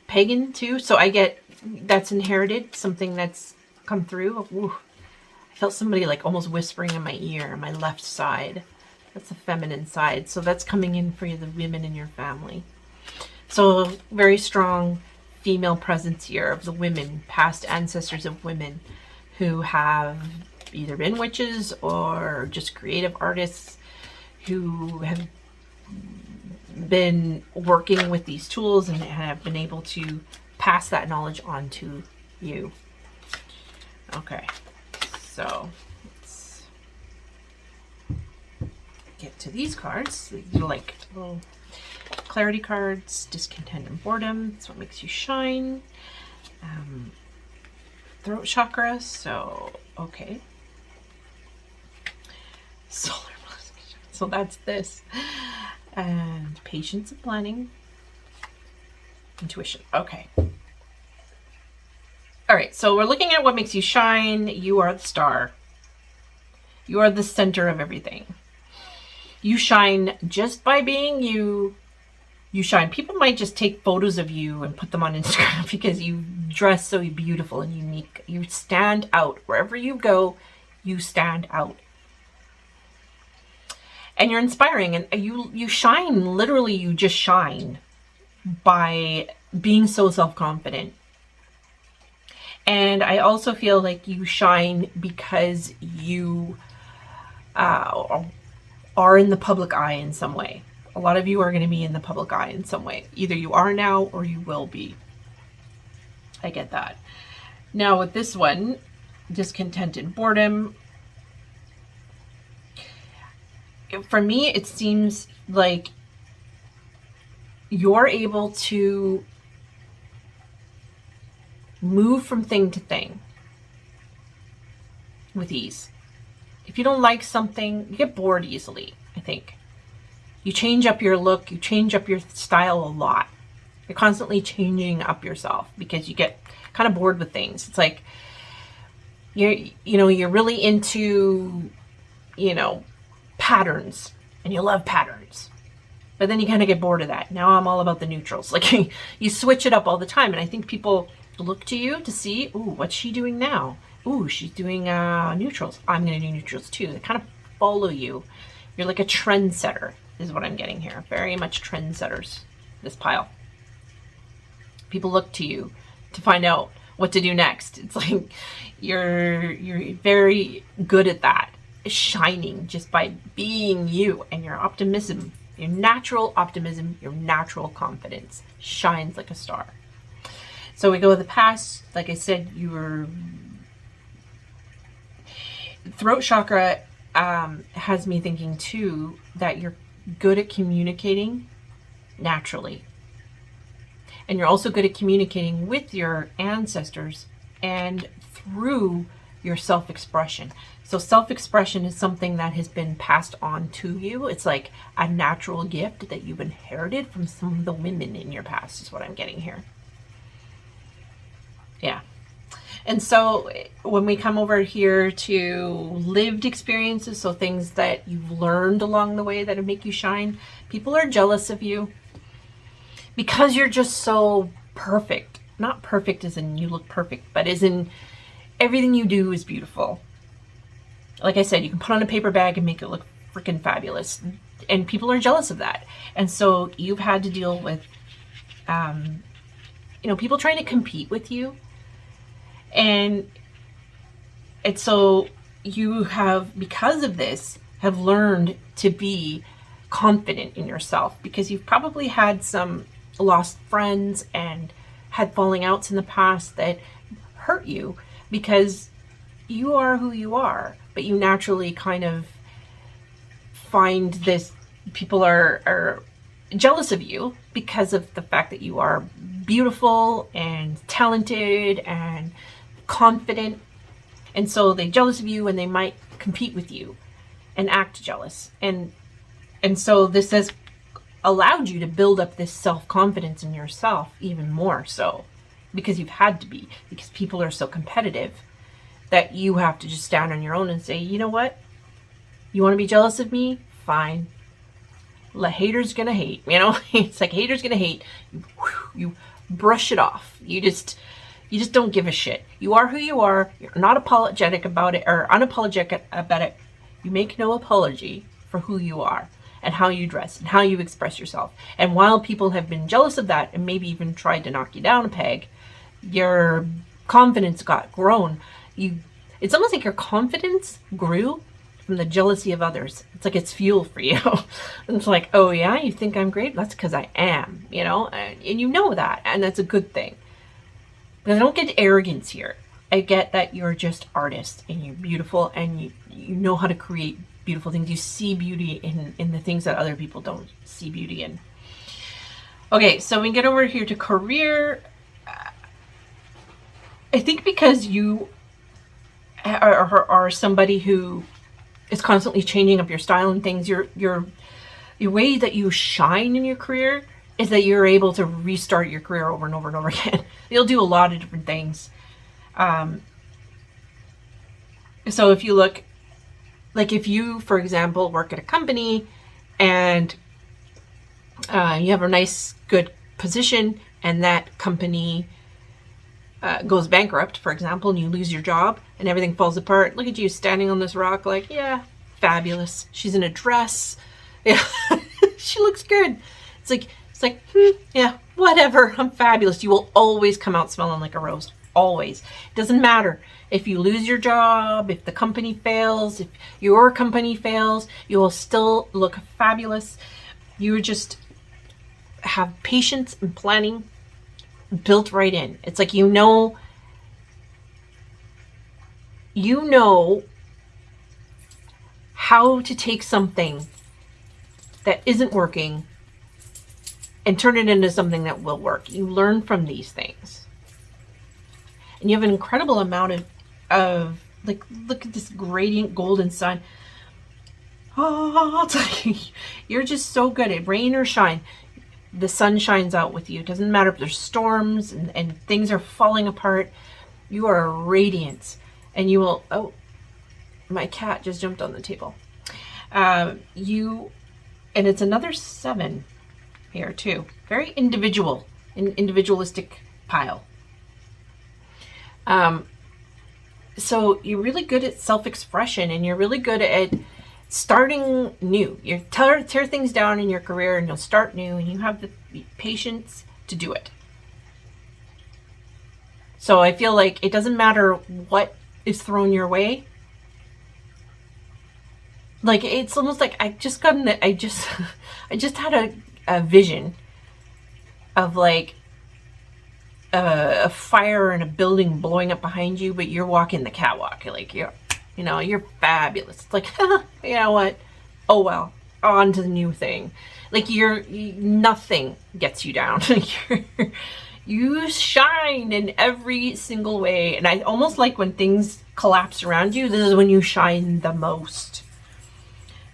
pagan too. So I get that's inherited, something that's come through. Ooh, I felt somebody like almost whispering in my ear, on my left side. That's the feminine side. So that's coming in for the women in your family. So very strong female presence here of the women, past ancestors of women who have either been witches or just creative artists who have been working with these tools and have been able to pass that knowledge on to you. Okay, so let's get to these cards. They're like little clarity cards. Discontent and boredom. That's what makes you shine. Throat chakra. So, okay. Solar. So that's this. And patience and planning. Intuition. Okay. All right. So we're looking at what makes you shine. You are the star. You are the center of everything. You shine just by being you. You shine. People might just take photos of you and put them on Instagram because you dress so beautiful and unique. You stand out. Wherever you go, you stand out. And you're inspiring, and you shine. Literally, you just shine by being so self-confident. And I also feel like you shine because you are in the public eye in some way. A lot of you are going to be in the public eye in some way. Either you are now or you will be. I get that. Now with this one, discontent and boredom. For me, it seems like you're able to move from thing to thing with ease. If you don't like something, you get bored easily, I think. You change up your look, you change up your style a lot. You're constantly changing up yourself because you get kind of bored with things. It's like you're really into, patterns, and you love patterns. But then you kind of get bored of that. Now I'm all about the neutrals. Like you switch it up all the time, and I think people look to you to see, ooh, what's she doing now? Ooh, she's doing neutrals. I'm going to do neutrals too. They kind of follow you. You're like a trendsetter, is what I'm getting here. Very much trendsetters, this pile. People look to you to find out what to do next. It's like you're very good at that, shining just by being you, and your optimism, your natural optimism, your natural confidence shines like a star. So we go with the past. Like I said, you were throat chakra has me thinking too that you're good at communicating naturally. And you're also good at communicating with your ancestors and through your self-expression. So self-expression is something that has been passed on to you. It's like a natural gift that you've inherited from some of the women in your past, is what I'm getting here. Yeah. And so when we come over here to lived experiences, so things that you've learned along the way that make you shine, people are jealous of you because you're just so perfect. Not perfect as in you look perfect, but as in everything you do is beautiful. Like I said, you can put on a paper bag and make it look freaking fabulous. And people are jealous of that. And so you've had to deal with, people trying to compete with you. And so you have, because of this, have learned to be confident in yourself, because you've probably had some lost friends and had falling outs in the past that hurt you, because you are who you are, but you naturally kind of find this, people are jealous of you because of the fact that you are beautiful and talented and confident. And so they're jealous of you, and they might compete with you and act jealous. And so this has allowed you to build up this self-confidence in yourself even more so, because you've had to be, because people are so competitive that you have to just stand on your own and say, you know what? You want to be jealous of me? Fine. Haters gonna hate, you know? It's like haters gonna hate. You brush it off. You just don't give a shit. You are who you are. You're not apologetic about it, or unapologetic about it. You make no apology for who you are and how you dress and how you express yourself. And while people have been jealous of that and maybe even tried to knock you down a peg, your confidence got grown. It's almost like your confidence grew from the jealousy of others. It's like it's fuel for you. It's like, oh yeah, you think I'm great? That's because I am, you know? And you know that, and that's a good thing. But I don't get arrogance here. I get that you're just artists and you're beautiful and you know how to create beautiful things. You see beauty in the things that other people don't see beauty in. Okay, so we get over here to career. I think because you are somebody who is constantly changing up your style and things, your way that you shine in your career is that you're able to restart your career over and over and over again. You'll do a lot of different things. So if you look, like if you, for example, work at a company and you have a nice, good position, and that company goes bankrupt, for example, and you lose your job and everything falls apart. Look at you standing on this rock like, yeah, fabulous. She's in a dress. Yeah, she looks good. It's like, yeah, whatever. I'm fabulous. You will always come out smelling like a rose. Always. It doesn't matter if you lose your job, if the company fails, if your company fails, you will still look fabulous. You just have patience and planning built right in. It's like you know how to take something that isn't working and turn it into something that will work. You learn from these things. And you have an incredible amount of like, look at this gradient golden sun. Oh, it's like, you're just so good at rain or shine. The sun shines out with you. It doesn't matter if there's storms and things are falling apart. You are a radiance, and you will, oh, my cat just jumped on the table. And it's another 7 here too. Very individualistic pile. So you're really good at self-expression, and you're really good at starting new. You tear things down in your career and you'll start new, and you have the patience to do it. So I feel like it doesn't matter what is thrown your way. Like, it's almost like I just had a vision of like a fire in a building blowing up behind you, but you're walking the catwalk. Like, you're fabulous. It's like, you know what? Oh well, on to the new thing. Like, nothing gets you down. You shine in every single way. And I almost like when things collapse around you, this is when you shine the most.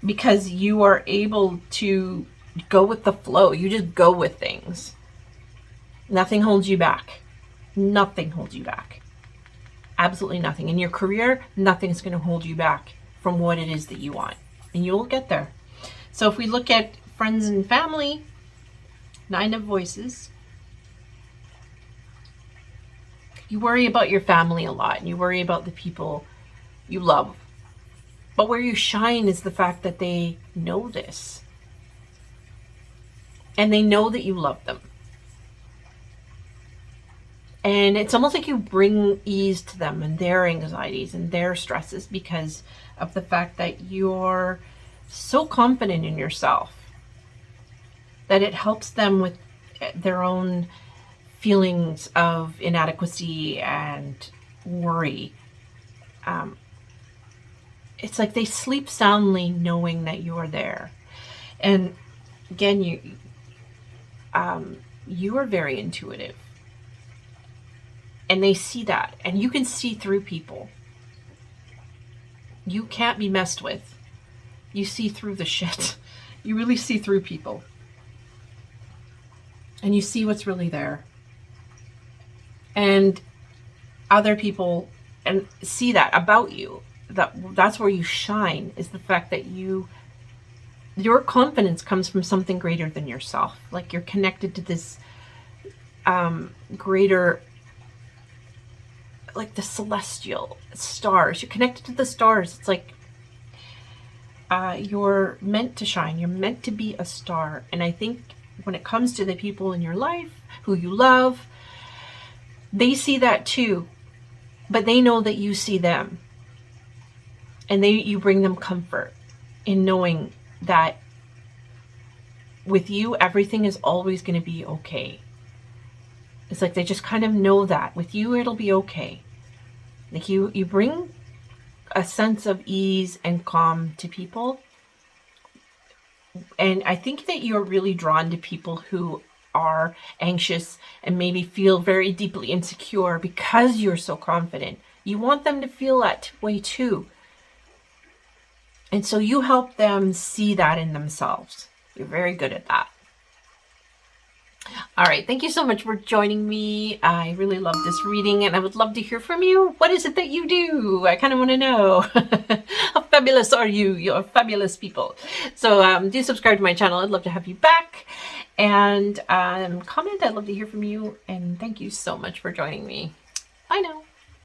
Because you are able to go with the flow. You just go with things. Nothing holds you back. Nothing holds you back. Absolutely nothing. In your career, nothing's going to hold you back from what it is that you want. And you'll get there. So if we look at friends and family, 9 of Voices. You worry about your family a lot, and you worry about the people you love. But where you shine is the fact that they know this. And they know that you love them. And it's almost like you bring ease to them and their anxieties and their stresses because of the fact that you're so confident in yourself that it helps them with their own feelings of inadequacy and worry. It's like they sleep soundly knowing that you are there. And again, you are very intuitive. And they see that. And you can see through people. You can't be messed with. You see through the shit. You really see through people. And you see what's really there. And other people and see that about you. That's where you shine, is the fact that your confidence comes from something greater than yourself. Like, you're connected to this greater, like the celestial stars. You're connected to the stars. It's like you're meant to shine. You're meant to be a star. And I think when it comes to the people in your life who you love, they see that too, but they know that you see them, and you bring them comfort in knowing that with you, everything is always going to be okay. It's like they just kind of know that with you, it'll be okay. Like you bring a sense of ease and calm to people. And I think that you're really drawn to people who are anxious and maybe feel very deeply insecure because you're so confident. You want them to feel that way too. And so you help them see that in themselves. You're very good at that. All right. Thank you so much for joining me. I really love this reading, and I would love to hear from you. What is it that you do? I kind of want to know. How fabulous are you? You're fabulous people. So do subscribe to my channel. I'd love to have you back. And comment. I'd love to hear from you. And thank you so much for joining me. Bye now.